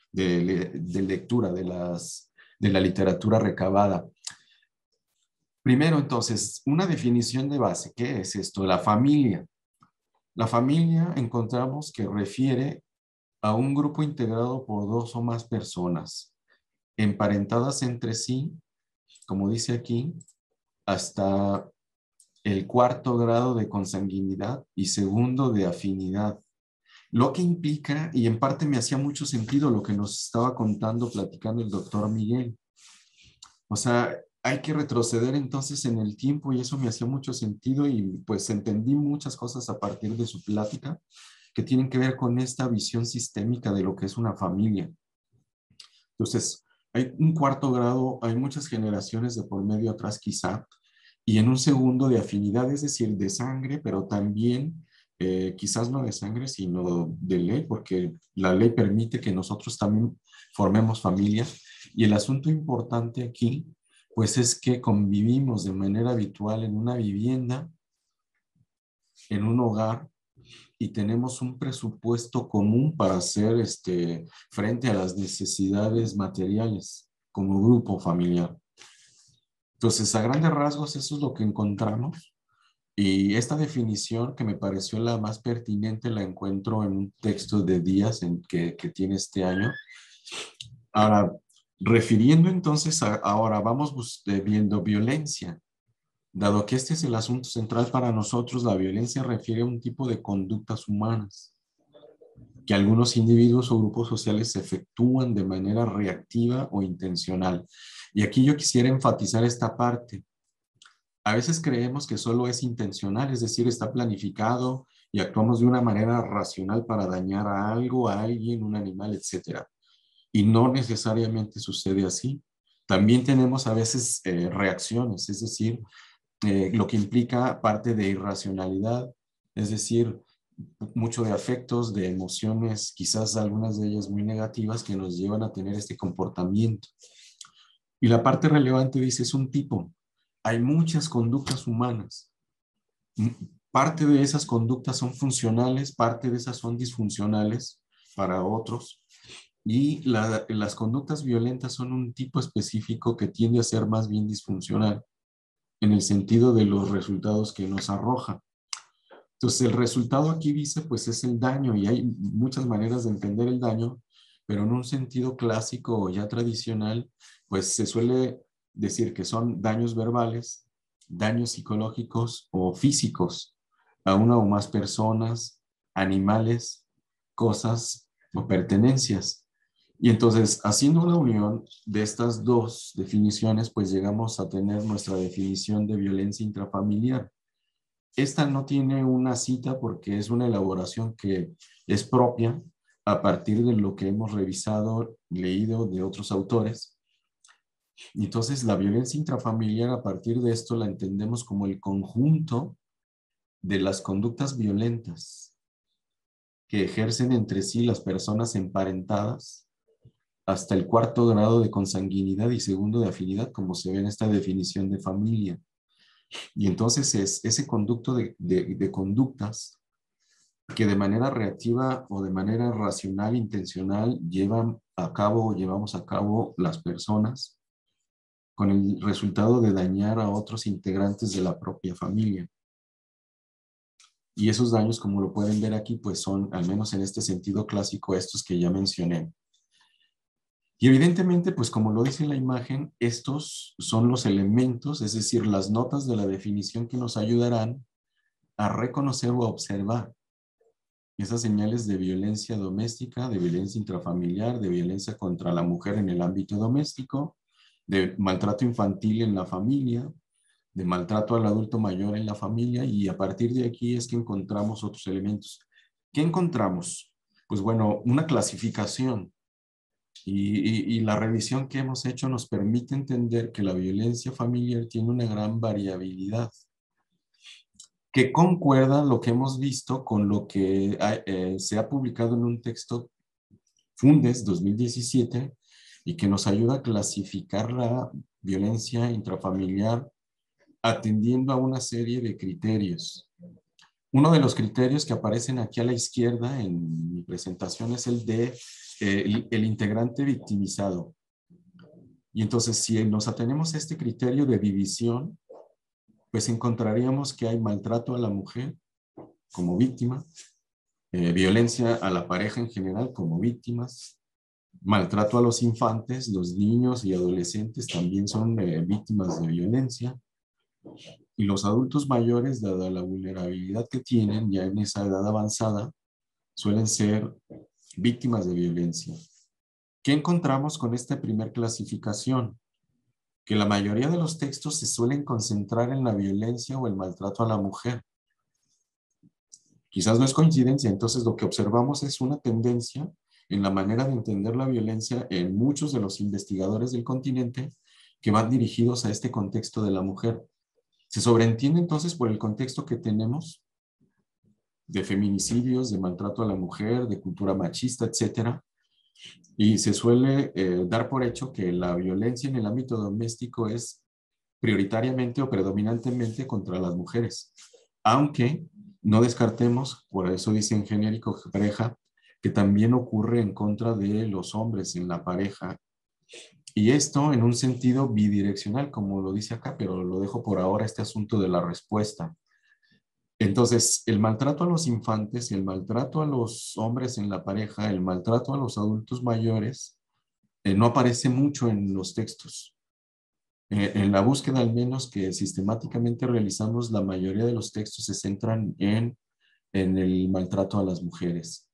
lectura de la literatura recabada. Primero, entonces, una definición de base. ¿Qué es esto? La familia. La familia encontramos que refiere a un grupo integrado por 2 o más personas, emparentadas entre sí, como dice aquí, hasta el 4º grado de consanguinidad y 2º de afinidad. Lo que implica, y en parte me hacía mucho sentido lo que nos estaba contando, platicando el doctor Miguel. O sea, hay que retroceder entonces en el tiempo y eso me hacía mucho sentido y pues entendí muchas cosas a partir de su plática que tienen que ver con esta visión sistémica de lo que es una familia. Entonces, hay un 4º grado, hay muchas generaciones de por medio atrás quizá, y en un 2º de afinidad, es decir, de sangre, pero también quizás no de sangre, sino de ley, porque la ley permite que nosotros también formemos familia. Y el asunto importante aquí, pues es que convivimos de manera habitual en una vivienda, en un hogar, y tenemos un presupuesto común para hacer frente a las necesidades materiales como grupo familiar. Entonces, a grandes rasgos, eso es lo que encontramos. Y esta definición que me pareció la más pertinente la encuentro en un texto de Díaz que tiene este año. Ahora, refiriendo entonces ahora vamos viendo violencia. Dado que este es el asunto central para nosotros, la violencia refiere a un tipo de conductas humanas que algunos individuos o grupos sociales efectúan de manera reactiva o intencional. Y aquí yo quisiera enfatizar esta parte. A veces creemos que solo es intencional, es decir, está planificado y actuamos de una manera racional para dañar a algo, a alguien, un animal, etcétera. Y no necesariamente sucede así. También tenemos a veces reacciones, es decir, lo que implica parte de irracionalidad, es decir, mucho de afectos, de emociones, quizás algunas de ellas muy negativas que nos llevan a tener este comportamiento. Y la parte relevante dice, es un tipo. Hay muchas conductas humanas. Parte de esas conductas son funcionales, parte de esas son disfuncionales para otros. Y las conductas violentas son un tipo específico que tiende a ser más bien disfuncional en el sentido de los resultados que nos arroja. Entonces, el resultado aquí dice, pues es el daño y hay muchas maneras de entender el daño, pero en un sentido clásico o ya tradicional, pues se suele decir que son daños verbales, daños psicológicos o físicos a una o más personas, animales, cosas o pertenencias. Y entonces, haciendo una unión de estas 2 definiciones, pues llegamos a tener nuestra definición de violencia intrafamiliar. Esta no tiene una cita porque es una elaboración que es propia a partir de lo que hemos revisado, leído de otros autores. Y entonces la violencia intrafamiliar, a partir de esto, la entendemos como el conjunto de las conductas violentas que ejercen entre sí las personas emparentadas hasta el cuarto grado de consanguinidad y segundo de afinidad, como se ve en esta definición de familia. Y entonces es ese conducto de conductas que de manera reactiva o de manera racional, intencional, llevamos a cabo las personas con el resultado de dañar a otros integrantes de la propia familia. Y esos daños, como lo pueden ver aquí, pues son, al menos en este sentido clásico, estos que ya mencioné. Y evidentemente, pues como lo dice la imagen, estos son los elementos, es decir, las notas de la definición que nos ayudarán a reconocer o a observar esas señales de violencia doméstica, de violencia intrafamiliar, de violencia contra la mujer en el ámbito doméstico, de maltrato infantil en la familia, de maltrato al adulto mayor en la familia, y a partir de aquí es que encontramos otros elementos. ¿Qué encontramos? Pues bueno, una clasificación y la revisión que hemos hecho nos permite entender que la violencia familiar tiene una gran variabilidad, que concuerda lo que hemos visto con lo que se ha publicado en un texto Fundes 2017 y que nos ayuda a clasificar la violencia intrafamiliar atendiendo a una serie de criterios. Uno de los criterios que aparecen aquí a la izquierda en mi presentación es el de el integrante victimizado. Y entonces, si nos atenemos a este criterio de división, pues encontraríamos que hay maltrato a la mujer como víctima, violencia a la pareja en general como víctimas, maltrato a los infantes, los niños y adolescentes también son víctimas de violencia, y los adultos mayores, dada la vulnerabilidad que tienen ya en esa edad avanzada, suelen ser víctimas de violencia. ¿Qué encontramos con esta primera clasificación? Que la mayoría de los textos se suelen concentrar en la violencia o el maltrato a la mujer. Quizás no es coincidencia, entonces lo que observamos es una tendencia en la manera de entender la violencia en muchos de los investigadores del continente que van dirigidos a este contexto de la mujer. Se sobreentiende entonces por el contexto que tenemos de feminicidios, de maltrato a la mujer, de cultura machista, etcétera, y se suele dar por hecho que la violencia en el ámbito doméstico es prioritariamente o predominantemente contra las mujeres, aunque no descartemos, por eso dice en genérico pareja, que también ocurre en contra de los hombres en la pareja. Y esto en un sentido bidireccional, como lo dice acá, pero lo dejo por ahora este asunto de la respuesta. Entonces, el maltrato a los infantes, el maltrato a los hombres en la pareja, el maltrato a los adultos mayores, no aparece mucho en los textos. En la búsqueda, al menos que sistemáticamente realizamos, la mayoría de los textos se centran en el maltrato a las mujeres.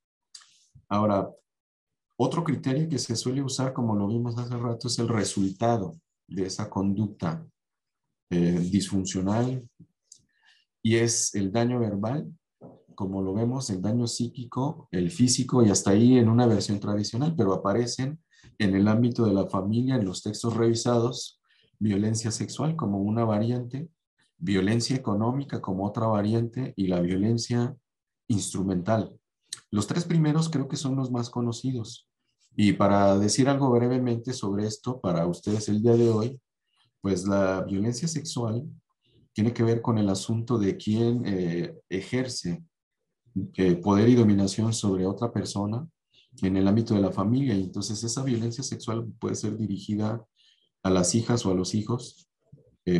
Ahora, otro criterio que se suele usar, como lo vimos hace rato, es el resultado de esa conducta disfuncional, y es el daño verbal, como lo vemos, el daño psíquico, el físico y hasta ahí en una versión tradicional, pero aparecen en el ámbito de la familia, en los textos revisados, violencia sexual como una variante, violencia económica como otra variante y la violencia instrumental. Los tres primeros creo que son los más conocidos. Y para decir algo brevemente sobre esto para ustedes el día de hoy, pues la violencia sexual tiene que ver con el asunto de quién ejerce poder y dominación sobre otra persona en el ámbito de la familia. Y entonces esa violencia sexual puede ser dirigida a las hijas o a los hijos,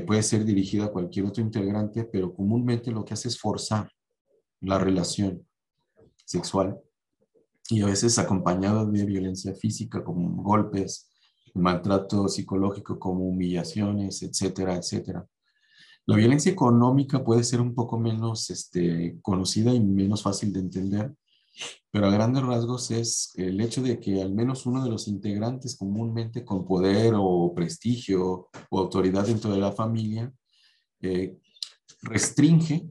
puede ser dirigida a cualquier otro integrante, pero comúnmente lo que hace es forzar la relación sexual y a veces acompañada de violencia física como golpes, maltrato psicológico como humillaciones, etcétera, etcétera. La violencia económica puede ser un poco menos conocida y menos fácil de entender, pero a grandes rasgos es el hecho de que al menos uno de los integrantes comúnmente con poder o prestigio o autoridad dentro de la familia eh, restringe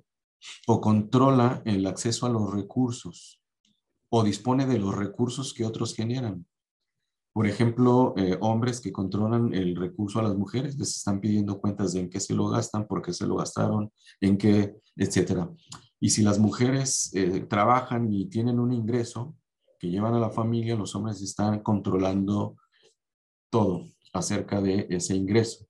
o controla el acceso a los recursos o dispone de los recursos que otros generan. Por ejemplo, hombres que controlan el recurso a las mujeres, les están pidiendo cuentas de en qué se lo gastan, por qué se lo gastaron, en qué, etcétera. Y si las mujeres trabajan y tienen un ingreso que llevan a la familia, los hombres están controlando todo acerca de ese ingreso.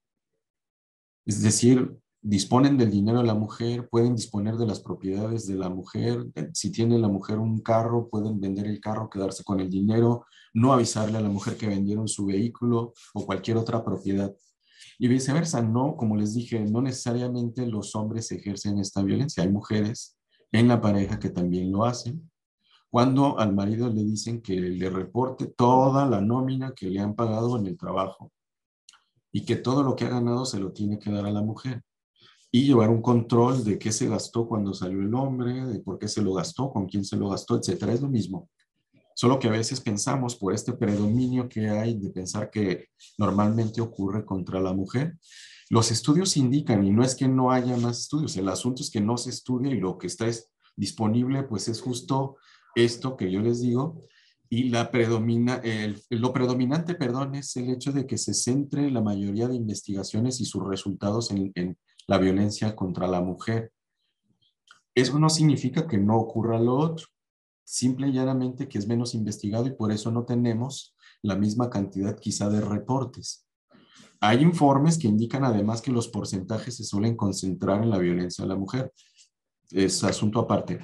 Es decir, disponen del dinero de la mujer, pueden disponer de las propiedades de la mujer. Si tiene la mujer un carro, pueden vender el carro, quedarse con el dinero, no avisarle a la mujer que vendieron su vehículo o cualquier otra propiedad. Y viceversa, no, como les dije, no necesariamente los hombres ejercen esta violencia. Hay mujeres en la pareja que también lo hacen. Cuando al marido le dicen que le reporte toda la nómina que le han pagado en el trabajo y que todo lo que ha ganado se lo tiene que dar a la mujer y llevar un control de qué se gastó cuando salió el hombre, de por qué se lo gastó, con quién se lo gastó, etcétera. Es lo mismo. Solo que a veces pensamos por este predominio que hay de pensar que normalmente ocurre contra la mujer. Los estudios indican, y no es que no haya más estudios, el asunto es que no se estudia y lo que está disponible pues es justo esto que yo les digo, y lo predominante, perdón, es el hecho de que se centre la mayoría de investigaciones y sus resultados en la violencia contra la mujer. Eso no significa que no ocurra lo otro, simple y llanamente que es menos investigado y por eso no tenemos la misma cantidad quizá de reportes. Hay informes que indican además que los porcentajes se suelen concentrar en la violencia a la mujer. Es asunto aparte.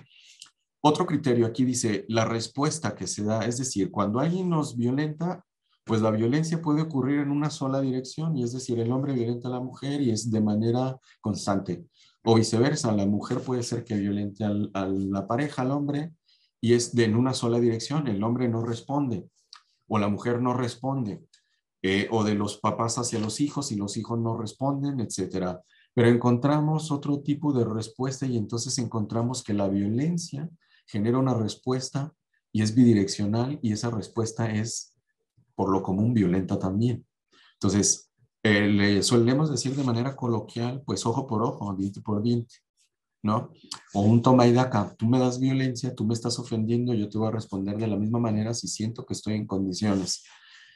Otro criterio aquí dice la respuesta que se da, es decir, cuando alguien nos violenta, pues la violencia puede ocurrir en una sola dirección, y es decir, el hombre violenta a la mujer y es de manera constante. O viceversa, la mujer puede ser que violente a la pareja, al hombre, y es en una sola dirección, el hombre no responde o la mujer no responde, o de los papás hacia los hijos y los hijos no responden, etcétera. Pero encontramos otro tipo de respuesta y entonces encontramos que la violencia genera una respuesta y es bidireccional y esa respuesta es por lo común violenta también. Entonces, le solemos decir de manera coloquial, pues ojo por ojo, diente por diente, ¿no? O un toma y daca, tú me das violencia, tú me estás ofendiendo, yo te voy a responder de la misma manera si siento que estoy en condiciones.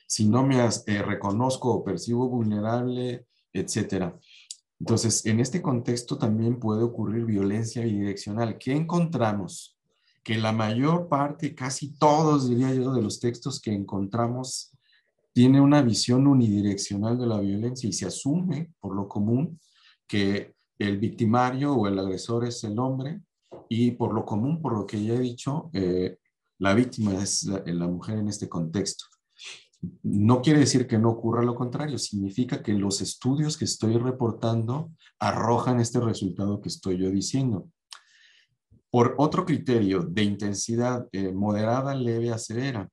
Si no me reconozco o percibo vulnerable, etcétera. Entonces, en este contexto también puede ocurrir violencia bidireccional. ¿Qué encontramos? Que la mayor parte, casi todos, diría yo, de los textos que encontramos tiene una visión unidireccional de la violencia y se asume, por lo común, que el victimario o el agresor es el hombre y por lo común, por lo que ya he dicho, la víctima es la mujer en este contexto. No quiere decir que no ocurra lo contrario, significa que los estudios que estoy reportando arrojan este resultado que estoy yo diciendo. Por otro criterio de intensidad moderada, leve a severa,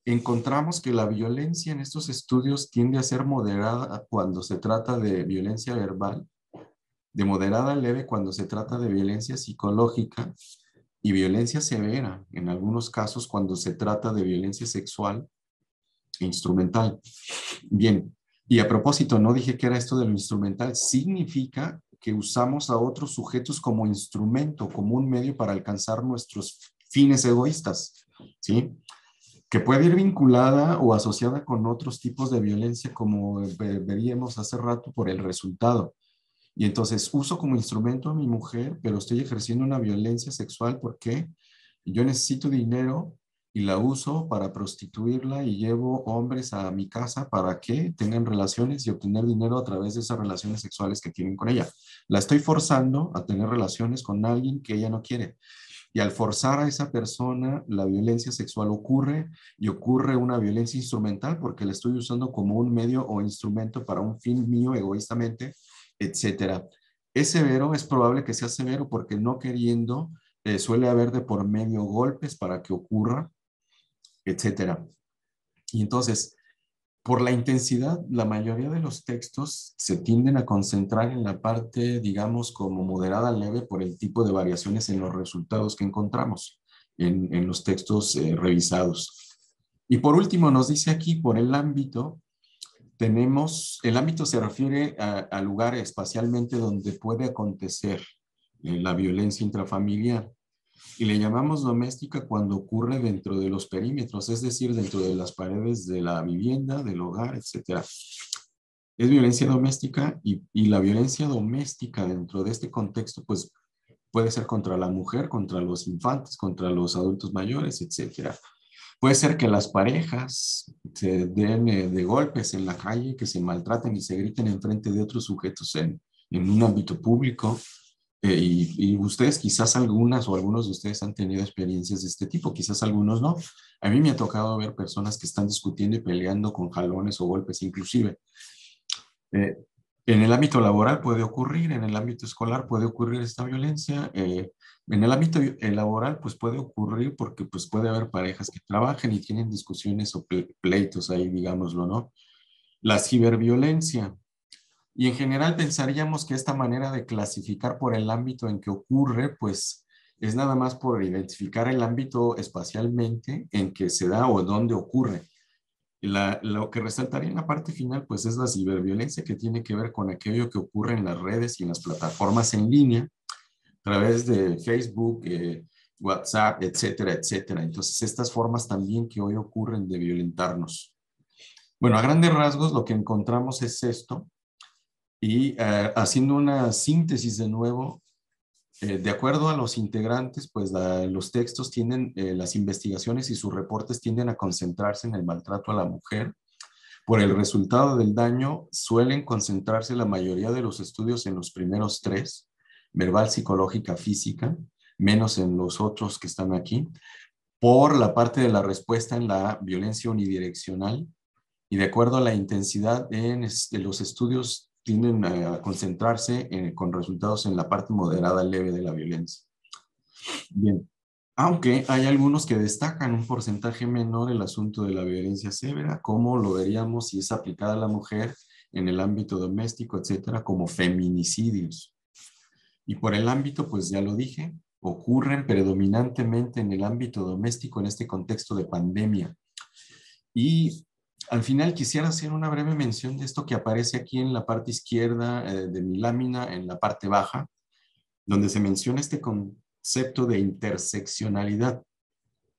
encontramos que la violencia en estos estudios tiende a ser moderada cuando se trata de violencia verbal, de moderada a leve cuando se trata de violencia psicológica y violencia severa en algunos casos cuando se trata de violencia sexual instrumental. Bien, y a propósito, no dije que era esto de lo instrumental, significa que usamos a otros sujetos como instrumento, como un medio para alcanzar nuestros fines egoístas, ¿sí? Que puede ir vinculada o asociada con otros tipos de violencia, como veríamos hace rato por el resultado. Y entonces uso como instrumento a mi mujer, pero estoy ejerciendo una violencia sexual porque yo necesito dinero y la uso para prostituirla y llevo hombres a mi casa para que tengan relaciones y obtener dinero a través de esas relaciones sexuales que tienen con ella. La estoy forzando a tener relaciones con alguien que ella no quiere. Y al forzar a esa persona, la violencia sexual ocurre y ocurre una violencia instrumental porque la estoy usando como un medio o instrumento para un fin mío egoístamente, etcétera. Es severo, es probable que sea severo porque no queriendo suele haber de por medio golpes para que ocurra, etcétera. Y entonces, por la intensidad, la mayoría de los textos se tienden a concentrar en la parte, digamos, como moderada leve por el tipo de variaciones en los resultados que encontramos en los textos revisados. Y por último, nos dice aquí, por el ámbito, el ámbito se refiere a lugares espacialmente donde puede acontecer la violencia intrafamiliar. Y le llamamos doméstica cuando ocurre dentro de los perímetros, es decir, dentro de las paredes de la vivienda, del hogar, etcétera. Es violencia doméstica y la violencia doméstica dentro de este contexto, pues puede ser contra la mujer, contra los infantes, contra los adultos mayores, etcétera. Puede ser que las parejas se den de golpes en la calle, que se maltraten y se griten en frente de otros sujetos en un ámbito público. Y ustedes, quizás algunas o algunos de ustedes han tenido experiencias de este tipo, quizás algunos no. A mí me ha tocado ver personas que están discutiendo y peleando con jalones o golpes inclusive. Eh, en el ámbito laboral puede ocurrir, en el ámbito escolar puede ocurrir esta violencia. En el ámbito laboral, pues puede ocurrir porque pues puede haber parejas que trabajen y tienen discusiones o pleitos ahí, digámoslo, ¿no? La ciberviolencia. Y en general pensaríamos que esta manera de clasificar por el ámbito en que ocurre, pues es nada más por identificar el ámbito espacialmente en que se da o dónde ocurre. Lo que resaltaría en la parte final, pues es la ciberviolencia que tiene que ver con aquello que ocurre en las redes y en las plataformas en línea, a través de Facebook, WhatsApp, etcétera, etcétera. Entonces, estas formas también que hoy ocurren de violentarnos. Bueno, a grandes rasgos lo que encontramos es esto y haciendo una síntesis de nuevo, de acuerdo a los integrantes, pues los textos tienden, las investigaciones y sus reportes tienden a concentrarse en el maltrato a la mujer. Por el resultado del daño, suelen concentrarse la mayoría de los estudios en los primeros tres, verbal, psicológica, física, menos en los otros que están aquí, por la parte de la respuesta en la violencia unidireccional y de acuerdo a la intensidad de los estudios tienden a concentrarse con resultados en la parte moderada leve de la violencia. Bien, aunque hay algunos que destacan un porcentaje menor el asunto de la violencia severa, como lo veríamos si es aplicada a la mujer en el ámbito doméstico, etcétera, como feminicidios. Y por el ámbito, pues ya lo dije, ocurren predominantemente en el ámbito doméstico en este contexto de pandemia. Y al final quisiera hacer una breve mención de esto que aparece aquí en la parte izquierda de mi lámina, en la parte baja, donde se menciona este concepto de interseccionalidad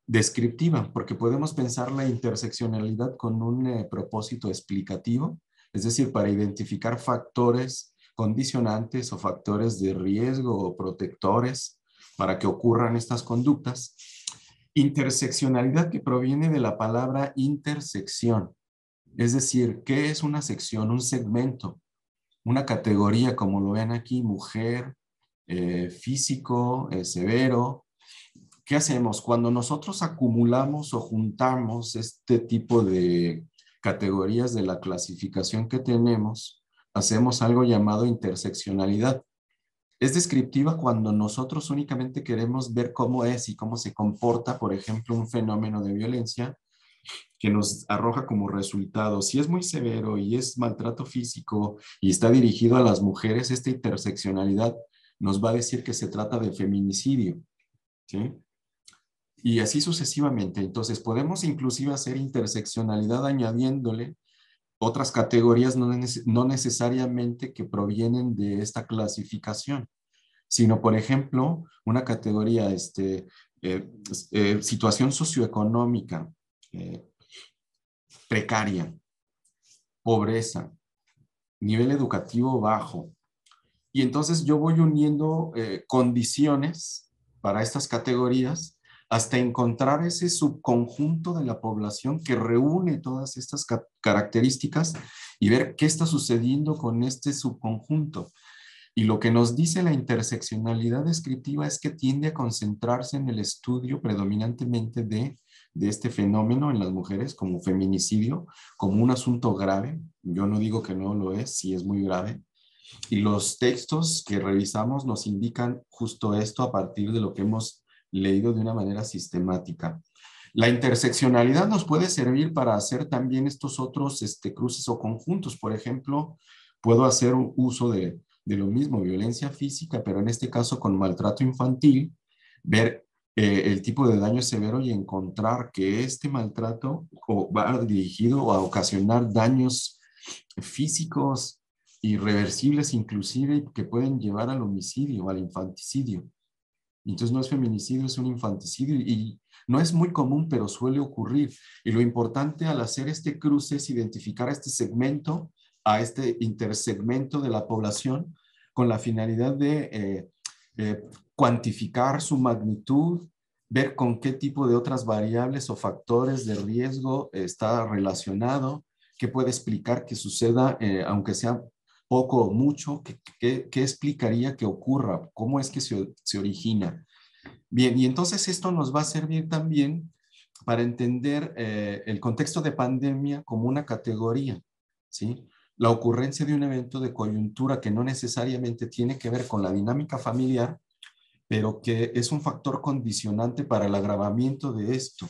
descriptiva, porque podemos pensar la interseccionalidad con un propósito explicativo, es decir, para identificar factores condicionantes o factores de riesgo o protectores para que ocurran estas conductas. Interseccionalidad que proviene de la palabra intersección, es decir, ¿qué es una sección? Un segmento, una categoría, como lo ven aquí, mujer, físico, severo. ¿Qué hacemos? Cuando nosotros acumulamos o juntamos este tipo de categorías de la clasificación que tenemos, hacemos algo llamado interseccionalidad. Es descriptiva cuando nosotros únicamente queremos ver cómo es y cómo se comporta, por ejemplo, un fenómeno de violencia que nos arroja como resultado. Si es muy severo y es maltrato físico y está dirigido a las mujeres, esta interseccionalidad nos va a decir que se trata de feminicidio, ¿sí? Y así sucesivamente. Entonces, podemos inclusive hacer interseccionalidad añadiéndole otras categorías no necesariamente que provienen de esta clasificación, sino, por ejemplo, una categoría, situación socioeconómica eh, precaria, pobreza, nivel educativo bajo. Y entonces yo voy uniendo condiciones para estas categorías hasta encontrar ese subconjunto de la población que reúne todas estas características y ver qué está sucediendo con este subconjunto. Y lo que nos dice la interseccionalidad descriptiva es que tiende a concentrarse en el estudio predominantemente de este fenómeno en las mujeres como feminicidio, como un asunto grave. Yo no digo que no lo es, sí es muy grave. Y los textos que revisamos nos indican justo esto a partir de lo que hemos leído de una manera sistemática. La interseccionalidad nos puede servir para hacer también estos otros cruces o conjuntos. Por ejemplo, puedo hacer un uso de lo mismo, violencia física, pero en este caso con maltrato infantil, ver el tipo de daño severo y encontrar que este maltrato va dirigido a ocasionar daños físicos irreversibles inclusive que pueden llevar al homicidio, al infanticidio. Entonces no es feminicidio, es un infanticidio y no es muy común, pero suele ocurrir. Y lo importante al hacer este cruce es identificar a este segmento, a este intersegmento de la población con la finalidad de cuantificar su magnitud, ver con qué tipo de otras variables o factores de riesgo está relacionado, qué puede explicar que suceda, aunque sea poco o mucho, qué explicaría que ocurra, cómo es que se origina. Bien, y entonces esto nos va a servir también para entender el contexto de pandemia como una categoría, ¿sí? La ocurrencia de un evento de coyuntura que no necesariamente tiene que ver con la dinámica familiar, pero que es un factor condicionante para el agravamiento de esto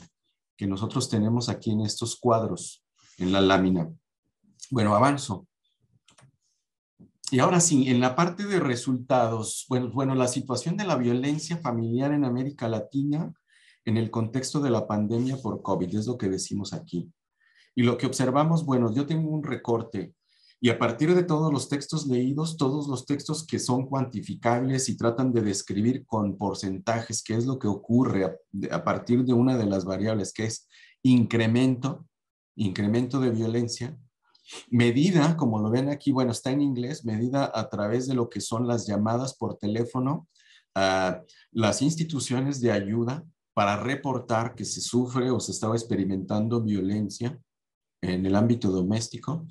que nosotros tenemos aquí en estos cuadros, en la lámina. Bueno, avanzo. Y ahora sí, en la parte de resultados, bueno, la situación de la violencia familiar en América Latina en el contexto de la pandemia por COVID, es lo que decimos aquí. Y lo que observamos, bueno, yo tengo un recorte y a partir de todos los textos leídos, todos los textos que son cuantificables y tratan de describir con porcentajes qué es lo que ocurre a partir de una de las variables, que es incremento, incremento de violencia, medida, como lo ven aquí, bueno, está en inglés, medida a través de lo que son las llamadas por teléfono a las instituciones de ayuda para reportar que se sufre o se estaba experimentando violencia en el ámbito doméstico,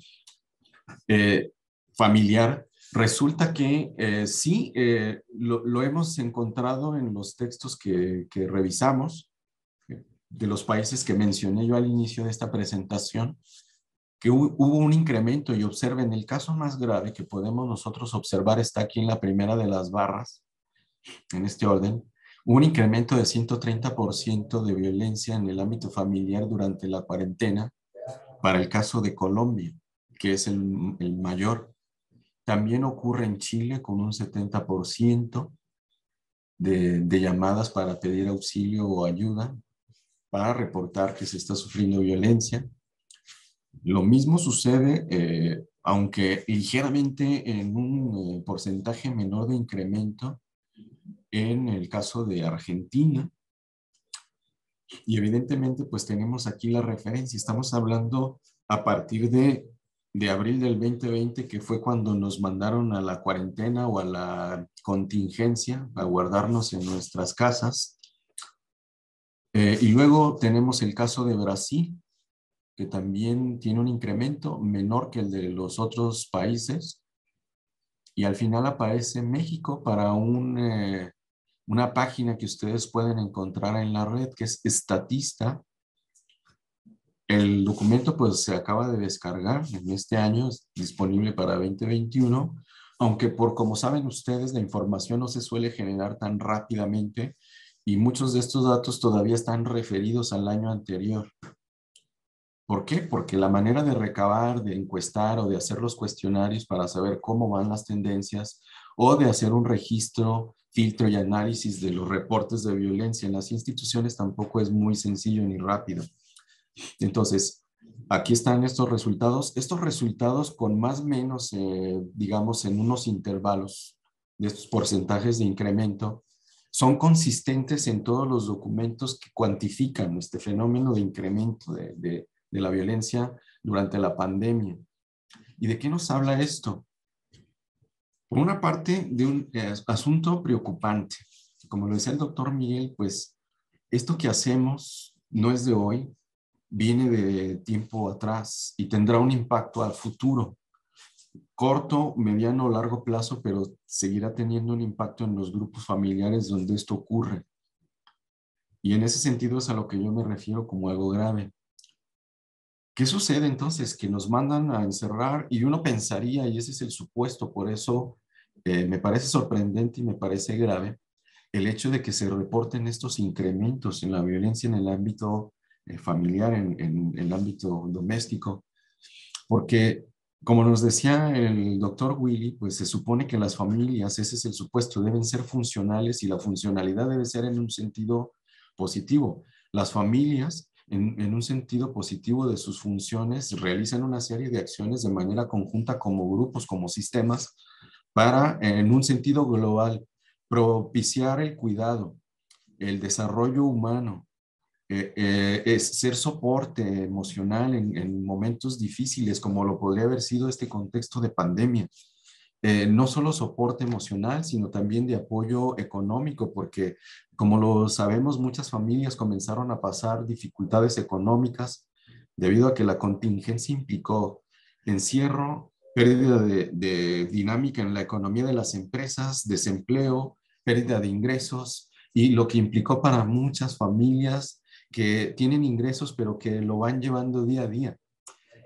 eh, familiar. Resulta que sí, lo hemos encontrado en los textos que revisamos, de los países que mencioné yo al inicio de esta presentación, que hubo un incremento y observen, el caso más grave que podemos nosotros observar está aquí en la primera de las barras, en este orden, hubo un incremento de 130% de violencia en el ámbito familiar durante la cuarentena para el caso de Colombia, que es el mayor. También ocurre en Chile con un 70% de llamadas para pedir auxilio o ayuda, para reportar que se está sufriendo violencia. Lo mismo sucede, aunque ligeramente en un porcentaje menor de incremento, en el caso de Argentina. Y evidentemente, pues tenemos aquí la referencia. Estamos hablando a partir de abril del 2020, que fue cuando nos mandaron a la cuarentena o a la contingencia, a guardarnos en nuestras casas. Y luego tenemos el caso de Brasil, que también tiene un incremento menor que el de los otros países. Y al final aparece México para una página que ustedes pueden encontrar en la red, que es Estatista. El documento pues se acaba de descargar en este año, es disponible para 2021, aunque por como saben ustedes, la información no se suele generar tan rápidamente y muchos de estos datos todavía están referidos al año anterior. ¿Por qué? Porque la manera de recabar, de encuestar o de hacer los cuestionarios para saber cómo van las tendencias o de hacer un registro, filtro y análisis de los reportes de violencia en las instituciones tampoco es muy sencillo ni rápido. Entonces, aquí están estos resultados con más o menos, digamos, en unos intervalos de estos porcentajes de incremento, son consistentes en todos los documentos que cuantifican este fenómeno de incremento de la violencia durante la pandemia. ¿Y de qué nos habla esto? Por una parte, de un asunto preocupante. Como lo decía el doctor Miguel, pues esto que hacemos no es de hoy, viene de tiempo atrás y tendrá un impacto al futuro, corto, mediano o largo plazo, pero seguirá teniendo un impacto en los grupos familiares donde esto ocurre. Y en ese sentido es a lo que yo me refiero como algo grave. ¿Qué sucede entonces? Que nos mandan a encerrar y uno pensaría, y ese es el supuesto, por eso me parece sorprendente y me parece grave, el hecho de que se reporten estos incrementos en la violencia en el ámbito familiar, en el ámbito doméstico, porque como nos decía el doctor Willy, pues se supone que las familias, ese es el supuesto, deben ser funcionales y la funcionalidad debe ser en un sentido positivo. Las familias, en un sentido positivo de sus funciones, realizan una serie de acciones de manera conjunta como grupos, como sistemas, para, en un sentido global, propiciar el cuidado, el desarrollo humano, es ser soporte emocional en momentos difíciles, como lo podría haber sido este contexto de pandemia. No solo soporte emocional, sino también de apoyo económico, porque como lo sabemos, muchas familias comenzaron a pasar dificultades económicas debido a que la contingencia implicó encierro, pérdida de dinámica en la economía de las empresas, desempleo, pérdida de ingresos y lo que implicó para muchas familias que tienen ingresos pero que lo van llevando día a día.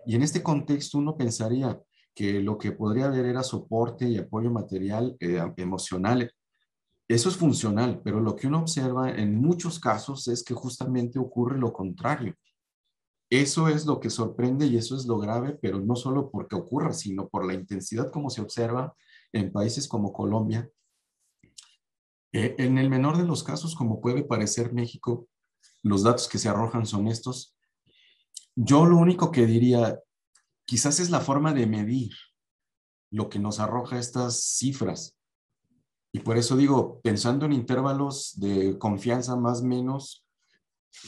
Y en este contexto uno pensaría que lo que podría haber era soporte y apoyo material, emocional. Eso es funcional, pero lo que uno observa en muchos casos es que justamente ocurre lo contrario. Eso es lo que sorprende y eso es lo grave, pero no solo porque ocurra, sino por la intensidad como se observa en países como Colombia. En el menor de los casos, como puede parecer México, los datos que se arrojan son estos. Yo lo único que diría, quizás es la forma de medir lo que nos arroja estas cifras. Y por eso digo, pensando en intervalos de confianza más o menos,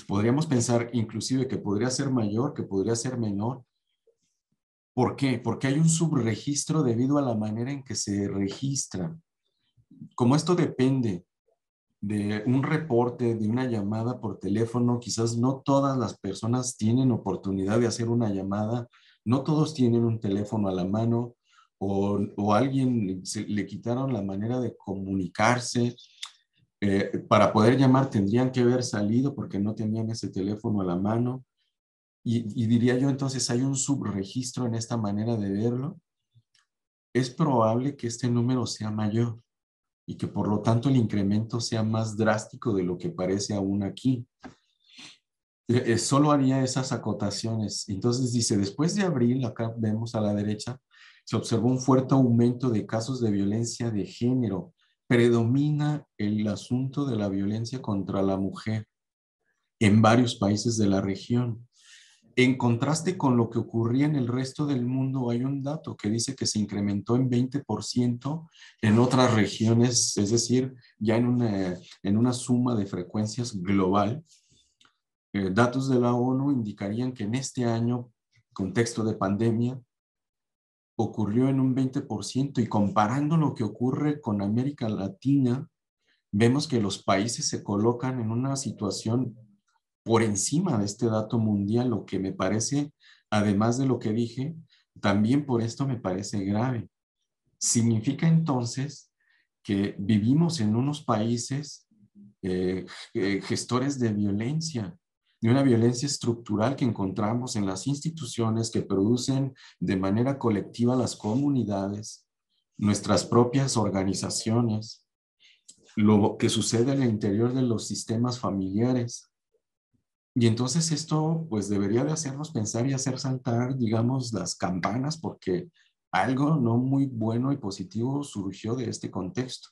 podríamos pensar inclusive que podría ser mayor, que podría ser menor. ¿Por qué? Porque hay un subregistro debido a la manera en que se registra. Como esto depende de un reporte, de una llamada por teléfono, quizás no todas las personas tienen oportunidad de hacer una llamada, no todos tienen un teléfono a la mano o alguien le quitaron la manera de comunicarse. Para poder llamar tendrían que haber salido porque no tenían ese teléfono a la mano. Y diría yo entonces hay un subregistro en esta manera de verlo. Es probable que este número sea mayor y que por lo tanto el incremento sea más drástico de lo que parece aún aquí. Solo haría esas acotaciones. Entonces dice, después de abril, acá vemos a la derecha, se observó un fuerte aumento de casos de violencia de género. Predomina el asunto de la violencia contra la mujer en varios países de la región. En contraste con lo que ocurría en el resto del mundo, hay un dato que dice que se incrementó en 20% en otras regiones, es decir, ya en una suma de frecuencias global. Datos de la ONU indicarían que en este año, contexto de pandemia, ocurrió en un 20% y comparando lo que ocurre con América Latina, vemos que los países se colocan en una situación por encima de este dato mundial, lo que me parece, además de lo que dije, también por esto me parece grave. Significa entonces que vivimos en unos países gestores de violencia, de una violencia estructural que encontramos en las instituciones que producen de manera colectiva las comunidades, nuestras propias organizaciones, lo que sucede en el interior de los sistemas familiares. Y entonces esto pues debería de hacernos pensar y hacer saltar, digamos, las campanas porque algo no muy bueno y positivo surgió de este contexto.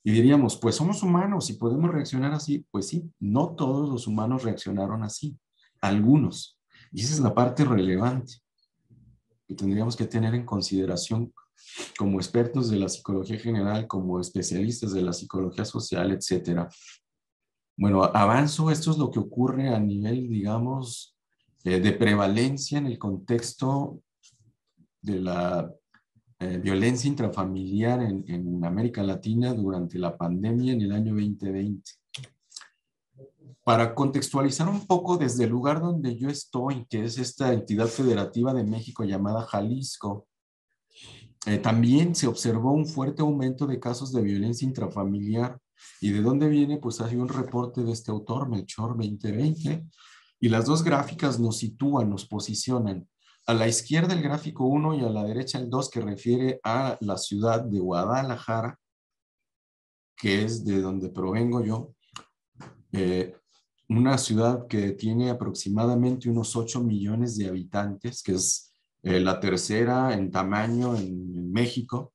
Y diríamos, pues somos humanos y podemos reaccionar así. Pues sí, no todos los humanos reaccionaron así, algunos. Y esa es la parte relevante que tendríamos que tener en consideración como expertos de la psicología general, como especialistas de la psicología social, etcétera. Bueno, avanzo, esto es lo que ocurre a nivel, digamos, de prevalencia en el contexto de la violencia intrafamiliar en América Latina durante la pandemia en el año 2020. Para contextualizar un poco desde el lugar donde yo estoy, que es esta entidad federativa de México llamada Jalisco, también se observó un fuerte aumento de casos de violencia intrafamiliar. ¿Y de dónde viene? Pues hay un reporte de este autor, Melchor 2020, y las dos gráficas nos sitúan, nos posicionan. A la izquierda el gráfico 1 y a la derecha el 2 que refiere a la ciudad de Guadalajara, que es de donde provengo yo. Una ciudad que tiene aproximadamente unos 8 millones de habitantes, que es la tercera en tamaño en México.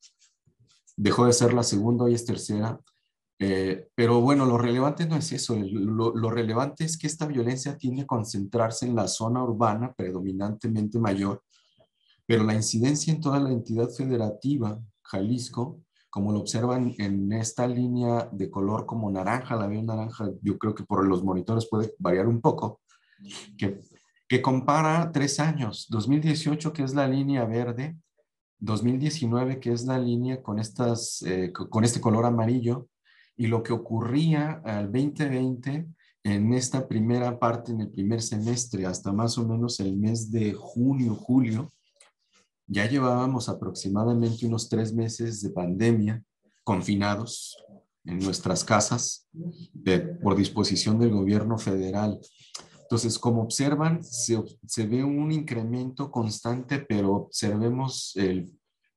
Dejó de ser la segunda, hoy es tercera. Pero bueno, lo relevante no es eso. Lo relevante es que esta violencia tiende a concentrarse en la zona urbana, predominantemente mayor, pero la incidencia en toda la entidad federativa, Jalisco, como lo observan en esta línea de color como naranja, la veo naranja, yo creo que por los monitores puede variar un poco, que, que compara 3 años, 2018 que es la línea verde, 2019 que es la línea con, con este color amarillo, y lo que ocurría al 2020 en esta primera parte, en el primer semestre, hasta más o menos el mes de junio, julio, ya llevábamos aproximadamente unos 3 meses de pandemia, confinados en nuestras casas, por disposición del gobierno federal. Entonces, como observan, se ve un incremento constante, pero observemos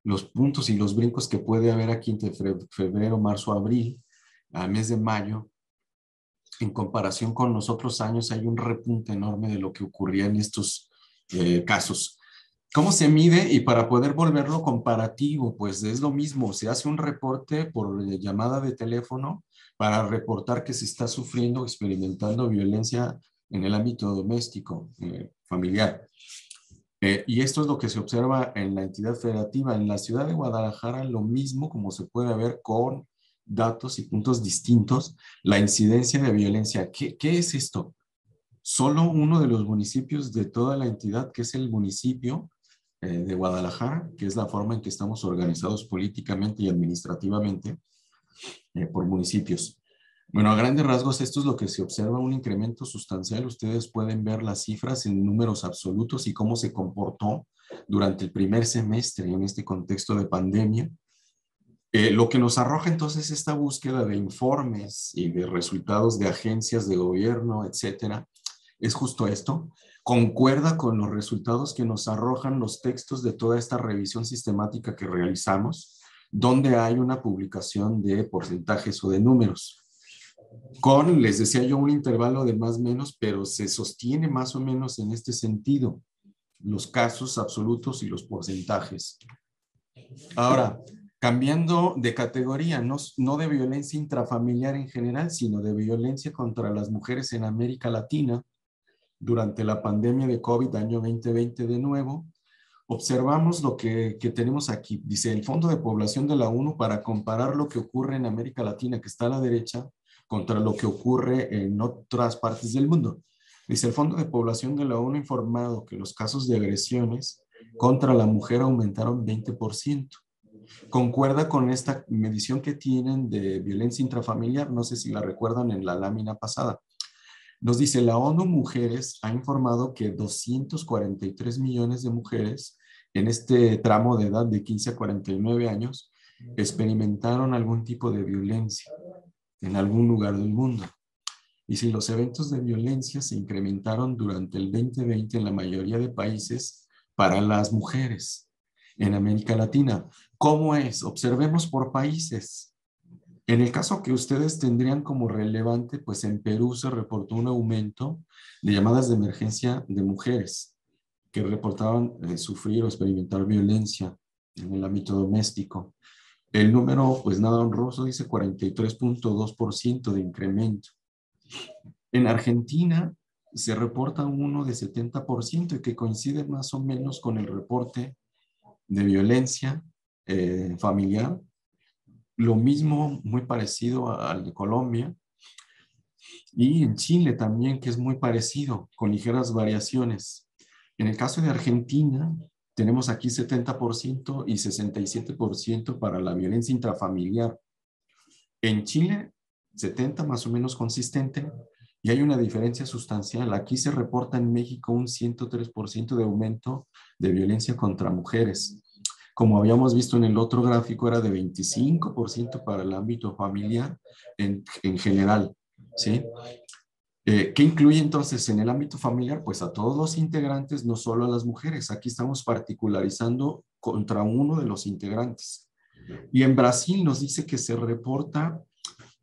los puntos y los brincos que puede haber aquí entre febrero, marzo, abril, a mes de mayo. En comparación con los otros años, hay un repunte enorme de lo que ocurría en estos casos. ¿Cómo se mide? Y para poder volverlo comparativo, pues es lo mismo, se hace un reporte por llamada de teléfono para reportar que se está sufriendo o experimentando violencia en el ámbito doméstico, familiar. Y esto es lo que se observa en la entidad federativa. En la ciudad de Guadalajara, lo mismo, como se puede ver con datos y puntos distintos, la incidencia de violencia. ¿Qué es esto? Solo uno de los municipios de toda la entidad, que es el municipio de Guadalajara, que es la forma en que estamos organizados políticamente y administrativamente por municipios. Bueno, a grandes rasgos esto es lo que se observa, un incremento sustancial. Ustedes pueden ver las cifras en números absolutos y cómo se comportó durante el primer semestre en este contexto de pandemia. Lo que nos arroja entonces esta búsqueda de informes y de resultados de agencias de gobierno, etcétera, es justo esto. Concuerda con los resultados que nos arrojan los textos de toda esta revisión sistemática que realizamos, donde hay una publicación de porcentajes o de números. Les decía yo, un intervalo de más o menos, pero se sostiene más o menos en este sentido, los casos absolutos y los porcentajes. Ahora, cambiando de categoría, no de violencia intrafamiliar en general, sino de violencia contra las mujeres en América Latina, durante la pandemia de COVID, año 2020 de nuevo, observamos lo que tenemos aquí. Dice el Fondo de Población de la ONU para comparar lo que ocurre en América Latina, que está a la derecha, contra lo que ocurre en otras partes del mundo. Dice el Fondo de Población de la ONU ha informado que los casos de agresiones contra la mujer aumentaron 20%. Concuerda con esta medición que tienen de violencia intrafamiliar, no sé si la recuerdan en la lámina pasada. Nos dice, la ONU Mujeres ha informado que 243 millones de mujeres en este tramo de edad de 15 a 49 años experimentaron algún tipo de violencia en algún lugar del mundo. Y si los eventos de violencia se incrementaron durante el 2020 en la mayoría de países para las mujeres en América Latina. ¿Cómo es? Observemos por países. En el caso que ustedes tendrían como relevante, pues en Perú se reportó un aumento de llamadas de emergencia de mujeres que reportaban sufrir o experimentar violencia en el ámbito doméstico. El número, pues nada honroso, dice 43.2% de incremento. En Argentina se reporta uno de 70% y que coincide más o menos con el reporte de violencia familiar. Lo mismo, muy parecido al de Colombia. Y en Chile también, que es muy parecido, con ligeras variaciones. En el caso de Argentina, tenemos aquí 70% y 67% para la violencia intrafamiliar. En Chile, 70 más o menos consistente, y hay una diferencia sustancial. Aquí se reporta en México un 103% de aumento de violencia contra mujeres. Como habíamos visto en el otro gráfico, era de 25% para el ámbito familiar en general, ¿sí? ¿Qué incluye entonces en el ámbito familiar? Pues a todos los integrantes, no solo a las mujeres. Aquí estamos particularizando contra uno de los integrantes. Y en Brasil nos dice que se reporta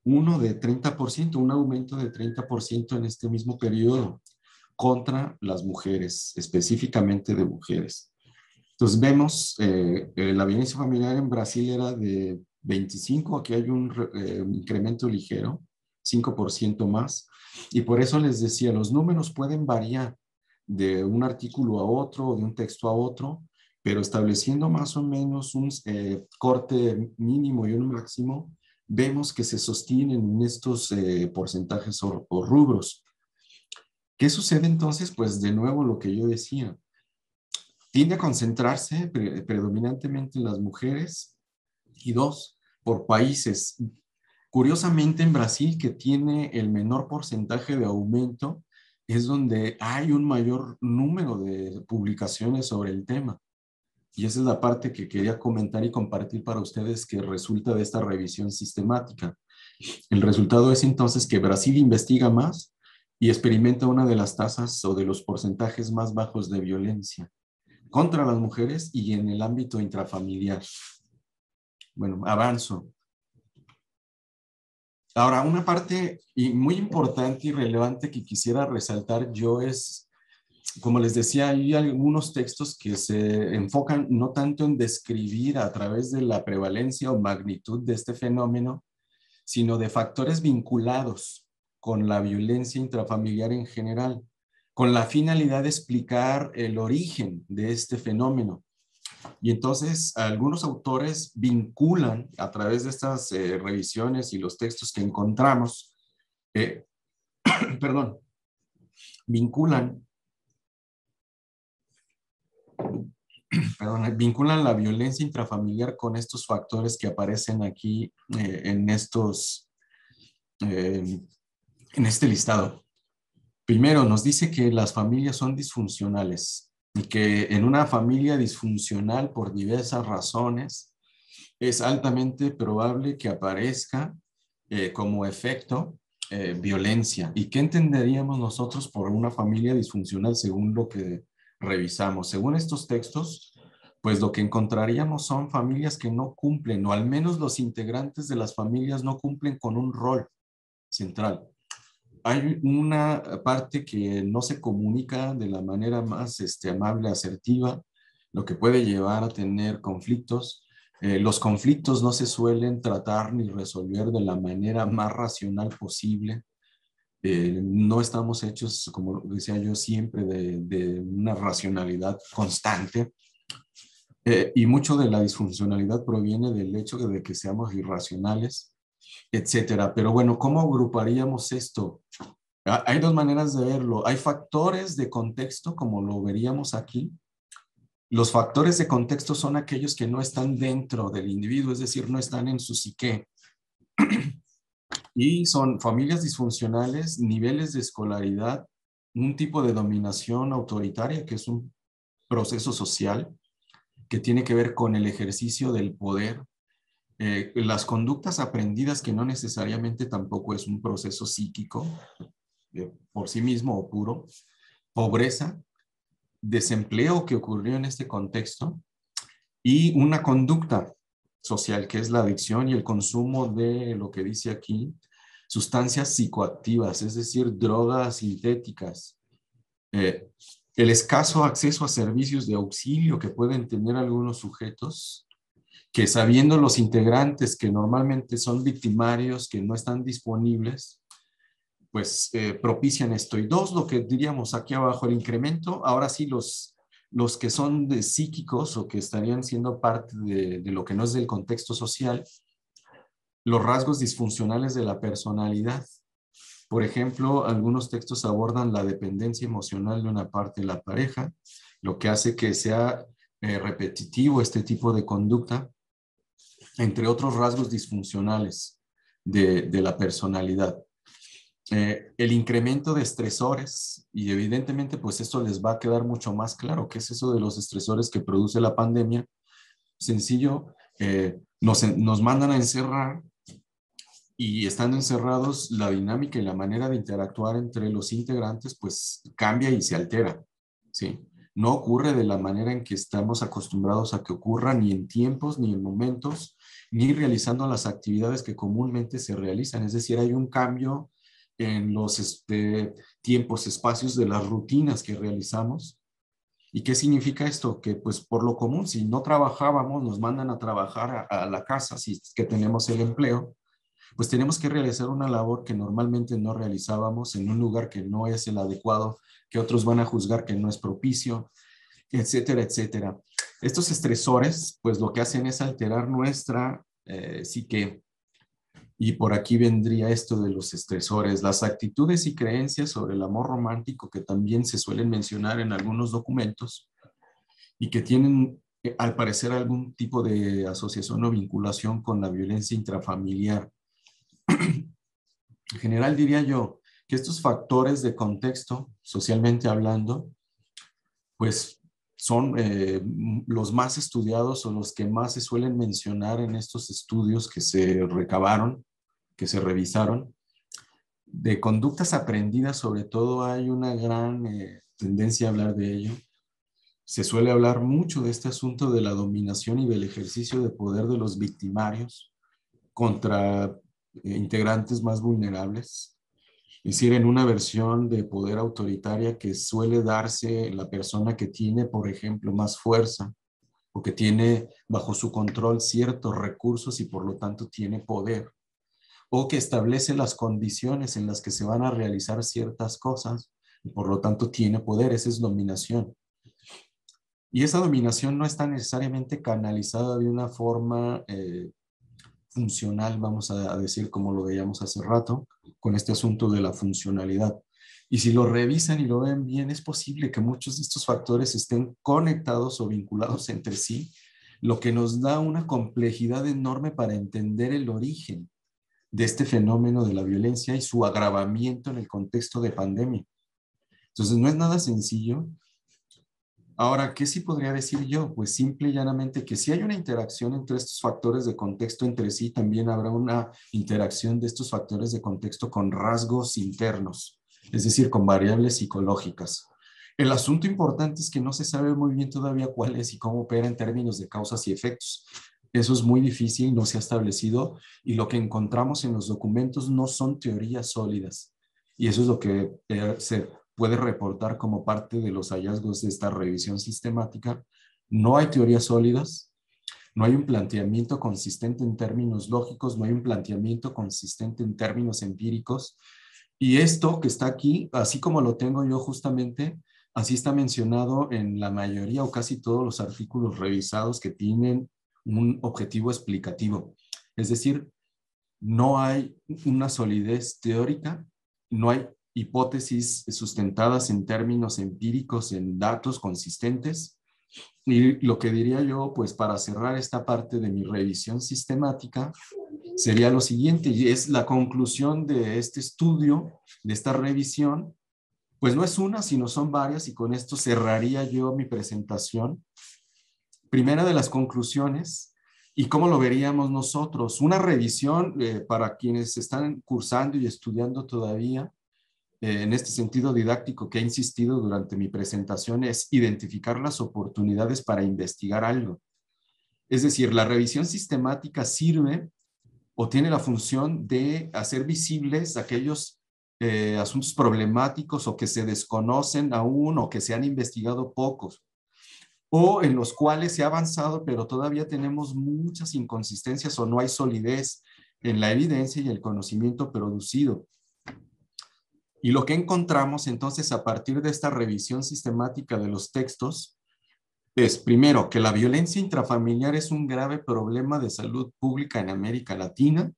uno de 30%, un aumento de 30% en este mismo periodo contra las mujeres, específicamente de mujeres. Entonces vemos, la violencia familiar en Brasil era de 25, aquí hay un incremento ligero, 5% más, y por eso les decía, los números pueden variar de un artículo a otro, de un texto a otro, pero estableciendo más o menos un corte mínimo y un máximo, vemos que se sostienen en estos porcentajes o rubros. ¿Qué sucede entonces? Pues de nuevo lo que yo decía, tiende a concentrarse predominantemente en las mujeres y dos, por países. Curiosamente en Brasil, que tiene el menor porcentaje de aumento, es donde hay un mayor número de publicaciones sobre el tema. Y esa es la parte que quería comentar y compartir para ustedes que resulta de esta revisión sistemática. El resultado es entonces que Brasil investiga más y experimenta una de las tasas o de los porcentajes más bajos de violencia contra las mujeres y en el ámbito intrafamiliar. Bueno, avanzo. Ahora, una parte muy importante y relevante que quisiera resaltar yo es, como les decía, hay algunos textos que se enfocan no tanto en describir a través de la prevalencia o magnitud de este fenómeno, sino de factores vinculados con la violencia intrafamiliar en general, con la finalidad de explicar el origen de este fenómeno. Y entonces algunos autores vinculan a través de estas revisiones y los textos que encontramos, eh, perdón, vinculan, vinculan la violencia intrafamiliar con estos factores que aparecen aquí en este listado. Primero, nos dice que las familias son disfuncionales y que en una familia disfuncional por diversas razones es altamente probable que aparezca como efecto violencia. ¿Y qué entenderíamos nosotros por una familia disfuncional según lo que revisamos? Según estos textos, pues lo que encontraríamos son familias que no cumplen, o al menos los integrantes de las familias no cumplen con un rol central. Hay una parte que no se comunica de la manera más amable, asertiva, lo que puede llevar a tener conflictos. Los conflictos no se suelen tratar ni resolver de la manera más racional posible. No estamos hechos, como decía yo, siempre de una racionalidad constante. Y mucho de la disfuncionalidad proviene del hecho de que seamos irracionales, etcétera. Pero bueno, ¿cómo agruparíamos esto? Hay dos maneras de verlo. Hay factores de contexto, como lo veríamos aquí. Los factores de contexto son aquellos que no están dentro del individuo, es decir, no están en su psique. Y son familias disfuncionales, niveles de escolaridad, un tipo de dominación autoritaria, que es un proceso social que tiene que ver con el ejercicio del poder, las conductas aprendidas, que no necesariamente tampoco es un proceso psíquico por sí mismo o puro, pobreza, desempleo que ocurrió en este contexto y una conducta social que es la adicción y el consumo de lo que dice aquí, sustancias psicoactivas, es decir, drogas sintéticas, eh, el escaso acceso a servicios de auxilio que pueden tener algunos sujetos, que sabiendo los integrantes que normalmente son victimarios, que no están disponibles, pues propician esto. Y dos, lo que diríamos aquí abajo, el incremento, ahora sí los que son de psíquicos o que estarían siendo parte de lo que no es del contexto social, los rasgos disfuncionales de la personalidad. Por ejemplo, algunos textos abordan la dependencia emocional de una parte de la pareja, lo que hace que sea repetitivo este tipo de conducta, entre otros rasgos disfuncionales de la personalidad. El incremento de estresores, y evidentemente pues esto les va a quedar mucho más claro. ¿Qué es eso de los estresores que produce la pandemia? Sencillo, nos mandan a encerrar y estando encerrados la dinámica y la manera de interactuar entre los integrantes pues cambia y se altera, ¿sí? No ocurre de la manera en que estamos acostumbrados a que ocurra, ni en tiempos, ni en momentos, ni realizando las actividades que comúnmente se realizan. Es decir, hay un cambio en los tiempos, espacios de las rutinas que realizamos. ¿Y qué significa esto? Que pues por lo común, si no trabajábamos, nos mandan a trabajar a la casa, si es que tenemos el empleo, pues tenemos que realizar una labor que normalmente no realizábamos en un lugar que no es el adecuado, que otros van a juzgar que no es propicio, etcétera, etcétera. Estos estresores, pues lo que hacen es alterar nuestra psique. Y por aquí vendría esto de los estresores, las actitudes y creencias sobre el amor romántico que también se suelen mencionar en algunos documentos y que tienen, al parecer, algún tipo de asociación o vinculación con la violencia intrafamiliar. En general diría yo que estos factores de contexto, socialmente hablando, pues son los más estudiados o los que más se suelen mencionar en estos estudios que se recabaron, que se revisaron. De conductas aprendidas, sobre todo, hay una gran tendencia a hablar de ello. Se suele hablar mucho de este asunto de la dominación y del ejercicio de poder de los victimarios contra integrantes más vulnerables. Es decir, en una versión de poder autoritaria que suele darse la persona que tiene, por ejemplo, más fuerza o que tiene bajo su control ciertos recursos y por lo tanto tiene poder, o que establece las condiciones en las que se van a realizar ciertas cosas y por lo tanto tiene poder. Esa es dominación. Y esa dominación no está necesariamente canalizada de una forma funcional, vamos a decir, como lo veíamos hace rato, con este asunto de la funcionalidad. Y si lo revisan y lo ven bien, es posible que muchos de estos factores estén conectados o vinculados entre sí, lo que nos da una complejidad enorme para entender el origen de este fenómeno de la violencia y su agravamiento en el contexto de pandemia. Entonces, no es nada sencillo. Ahora, ¿qué sí podría decir yo? Pues simple y llanamente que si hay una interacción entre estos factores de contexto entre sí, también habrá una interacción de estos factores de contexto con rasgos internos, es decir, con variables psicológicas. El asunto importante es que no se sabe muy bien todavía cuál es y cómo opera en términos de causas y efectos. Eso es muy difícil, no se ha establecido y lo que encontramos en los documentos no son teorías sólidas. Y eso es lo que se puede reportar como parte de los hallazgos de esta revisión sistemática. No hay teorías sólidas, no hay un planteamiento consistente en términos lógicos, no hay un planteamiento consistente en términos empíricos. Y esto que está aquí, así como lo tengo yo justamente, así está mencionado en la mayoría o casi todos los artículos revisados que tienen un objetivo explicativo. Es decir, no hay una solidez teórica, no hay hipótesis sustentadas en términos empíricos, en datos consistentes. Y lo que diría yo, pues para cerrar esta parte de mi revisión sistemática, sería lo siguiente, y es la conclusión de este estudio, de esta revisión, pues no es una, sino son varias, y con esto cerraría yo mi presentación. Primera de las conclusiones, ¿y cómo lo veríamos nosotros? Una revisión para quienes están cursando y estudiando todavía, en este sentido didáctico que he insistido durante mi presentación, es identificar las oportunidades para investigar algo. Es decir, la revisión sistemática sirve o tiene la función de hacer visibles aquellos asuntos problemáticos o que se desconocen aún o que se han investigado pocos, o en los cuales se ha avanzado, pero todavía tenemos muchas inconsistencias o no hay solidez en la evidencia y el conocimiento producido. Y lo que encontramos entonces a partir de esta revisión sistemática de los textos es, primero, que la violencia intrafamiliar es un grave problema de salud pública en América Latina,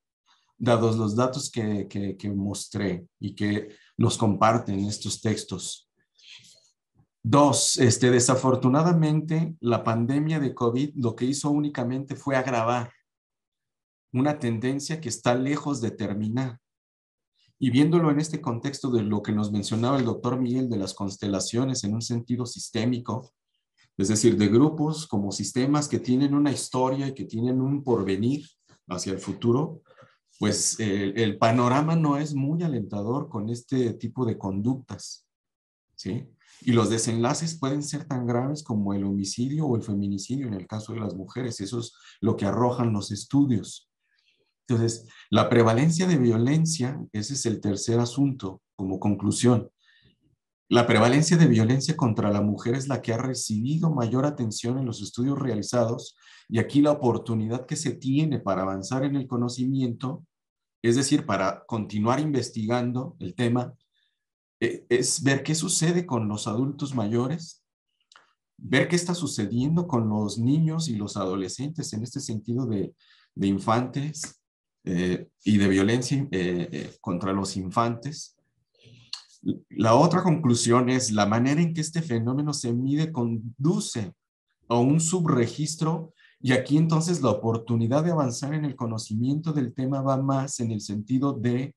dados los datos que mostré y que nos comparten estos textos. Dos, desafortunadamente, la pandemia de COVID lo que hizo únicamente fue agravar una tendencia que está lejos de terminar. Y viéndolo en este contexto de lo que nos mencionaba el doctor Miguel de las constelaciones en un sentido sistémico, es decir, de grupos como sistemas que tienen una historia y que tienen un porvenir hacia el futuro, pues el panorama no es muy alentador con este tipo de conductas, ¿sí? Y los desenlaces pueden ser tan graves como el homicidio o el feminicidio en el caso de las mujeres. Eso es lo que arrojan los estudios. Entonces, la prevalencia de violencia, ese es el tercer asunto como conclusión. La prevalencia de violencia contra la mujer es la que ha recibido mayor atención en los estudios realizados y aquí la oportunidad que se tiene para avanzar en el conocimiento, es decir, para continuar investigando el tema, es ver qué sucede con los adultos mayores, ver qué está sucediendo con los niños y los adolescentes en este sentido de infantes y de violencia contra los infantes. La otra conclusión es la manera en que este fenómeno se mide conduce a un subregistro, y aquí entonces la oportunidad de avanzar en el conocimiento del tema va más en el sentido de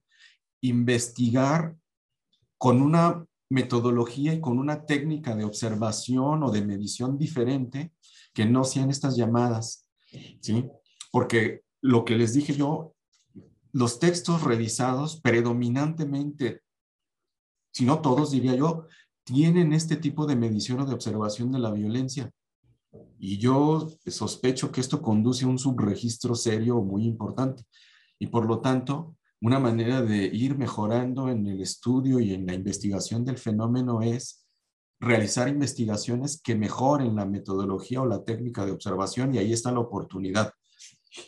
investigar con una metodología y con una técnica de observación o de medición diferente que no sean estas llamadas, ¿sí? Porque lo que les dije yo, los textos revisados predominantemente, si no todos diría yo, tienen este tipo de medición o de observación de la violencia. Y yo sospecho que esto conduce a un subregistro serio muy importante. Y por lo tanto, una manera de ir mejorando en el estudio y en la investigación del fenómeno es realizar investigaciones que mejoren la metodología o la técnica de observación, y ahí está la oportunidad.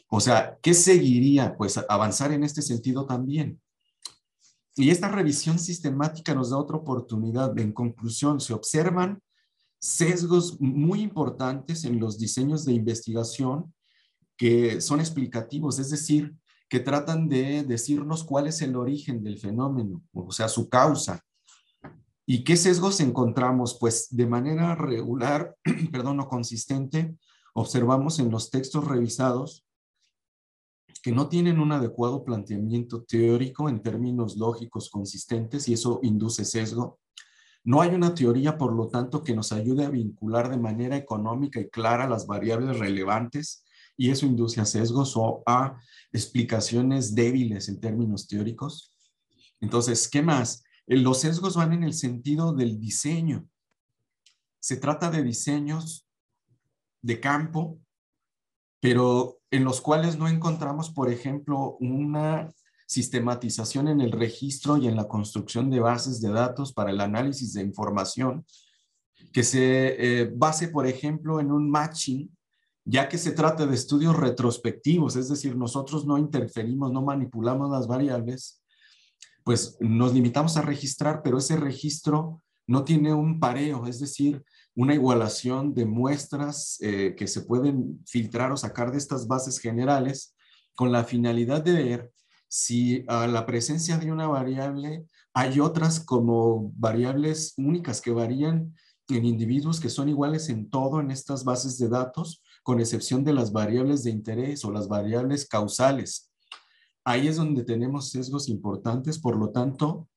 O sea, ¿qué seguiría? Pues avanzar en este sentido también. Y esta revisión sistemática nos da otra oportunidad. En conclusión, se observan sesgos muy importantes en los diseños de investigación que son explicativos, es decir, que tratan de decirnos cuál es el origen del fenómeno, o sea, su causa. ¿Y qué sesgos encontramos? Pues de manera regular, perdón, o consistente, observamos en los textos revisados que no tienen un adecuado planteamiento teórico en términos lógicos consistentes, y eso induce sesgo. No hay una teoría, por lo tanto, que nos ayude a vincular de manera económica y clara las variables relevantes, y eso induce a sesgos o a explicaciones débiles en términos teóricos. Entonces, ¿qué más? Los sesgos van en el sentido del diseño. Se trata de diseños de campo, pero en los cuales no encontramos, por ejemplo, una sistematización en el registro y en la construcción de bases de datos para el análisis de información, que se base, por ejemplo, en un matching, ya que se trata de estudios retrospectivos, es decir, nosotros no interferimos, no manipulamos las variables, pues nos limitamos a registrar, pero ese registro no tiene un pareo, es decir, una igualación de muestras que se pueden filtrar o sacar de estas bases generales con la finalidad de ver si a la presencia de una variable hay otras como variables únicas que varían en individuos que son iguales en todo en estas bases de datos, con excepción de las variables de interés o las variables causales. Ahí es donde tenemos sesgos importantes, por lo tanto,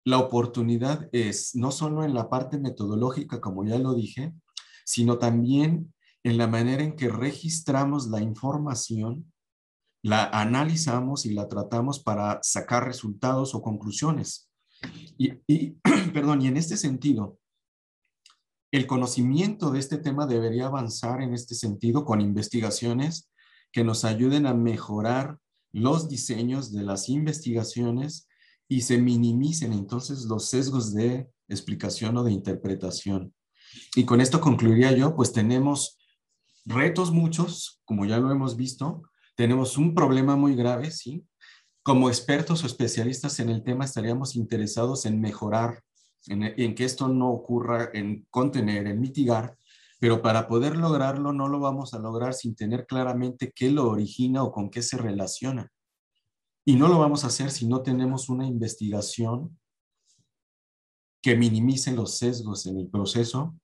la oportunidad es no solo en la parte metodológica, como ya lo dije, sino también en la manera en que registramos la información, la analizamos y la tratamos para sacar resultados o conclusiones. Perdón, y en este sentido, el conocimiento de este tema debería avanzar en este sentido con investigaciones que nos ayuden a mejorar los diseños de las investigaciones y se minimicen entonces los sesgos de explicación o de interpretación. Y con esto concluiría yo, pues tenemos retos muchos, como ya lo hemos visto, tenemos un problema muy grave, ¿sí? Como expertos o especialistas en el tema estaríamos interesados en mejorar, en que esto no ocurra, en contener, en mitigar, pero para poder lograrlo no lo vamos a lograr sin tener claramente qué lo origina o con qué se relaciona. Y no lo vamos a hacer si no tenemos una investigación que minimice los sesgos en el proceso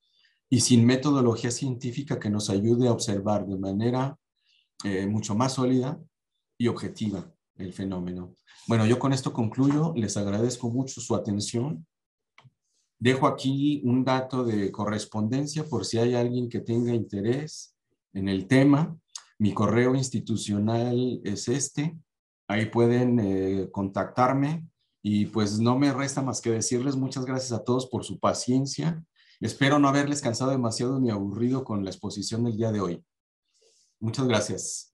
y sin metodología científica que nos ayude a observar de manera mucho más sólida y objetiva el fenómeno. Bueno, yo con esto concluyo. Les agradezco mucho su atención. Dejo aquí un dato de correspondencia por si hay alguien que tenga interés en el tema. Mi correo institucional es este. Ahí pueden contactarme y pues no me resta más que decirles muchas gracias a todos por su paciencia. Espero no haberles cansado demasiado ni aburrido con la exposición del día de hoy. Muchas gracias.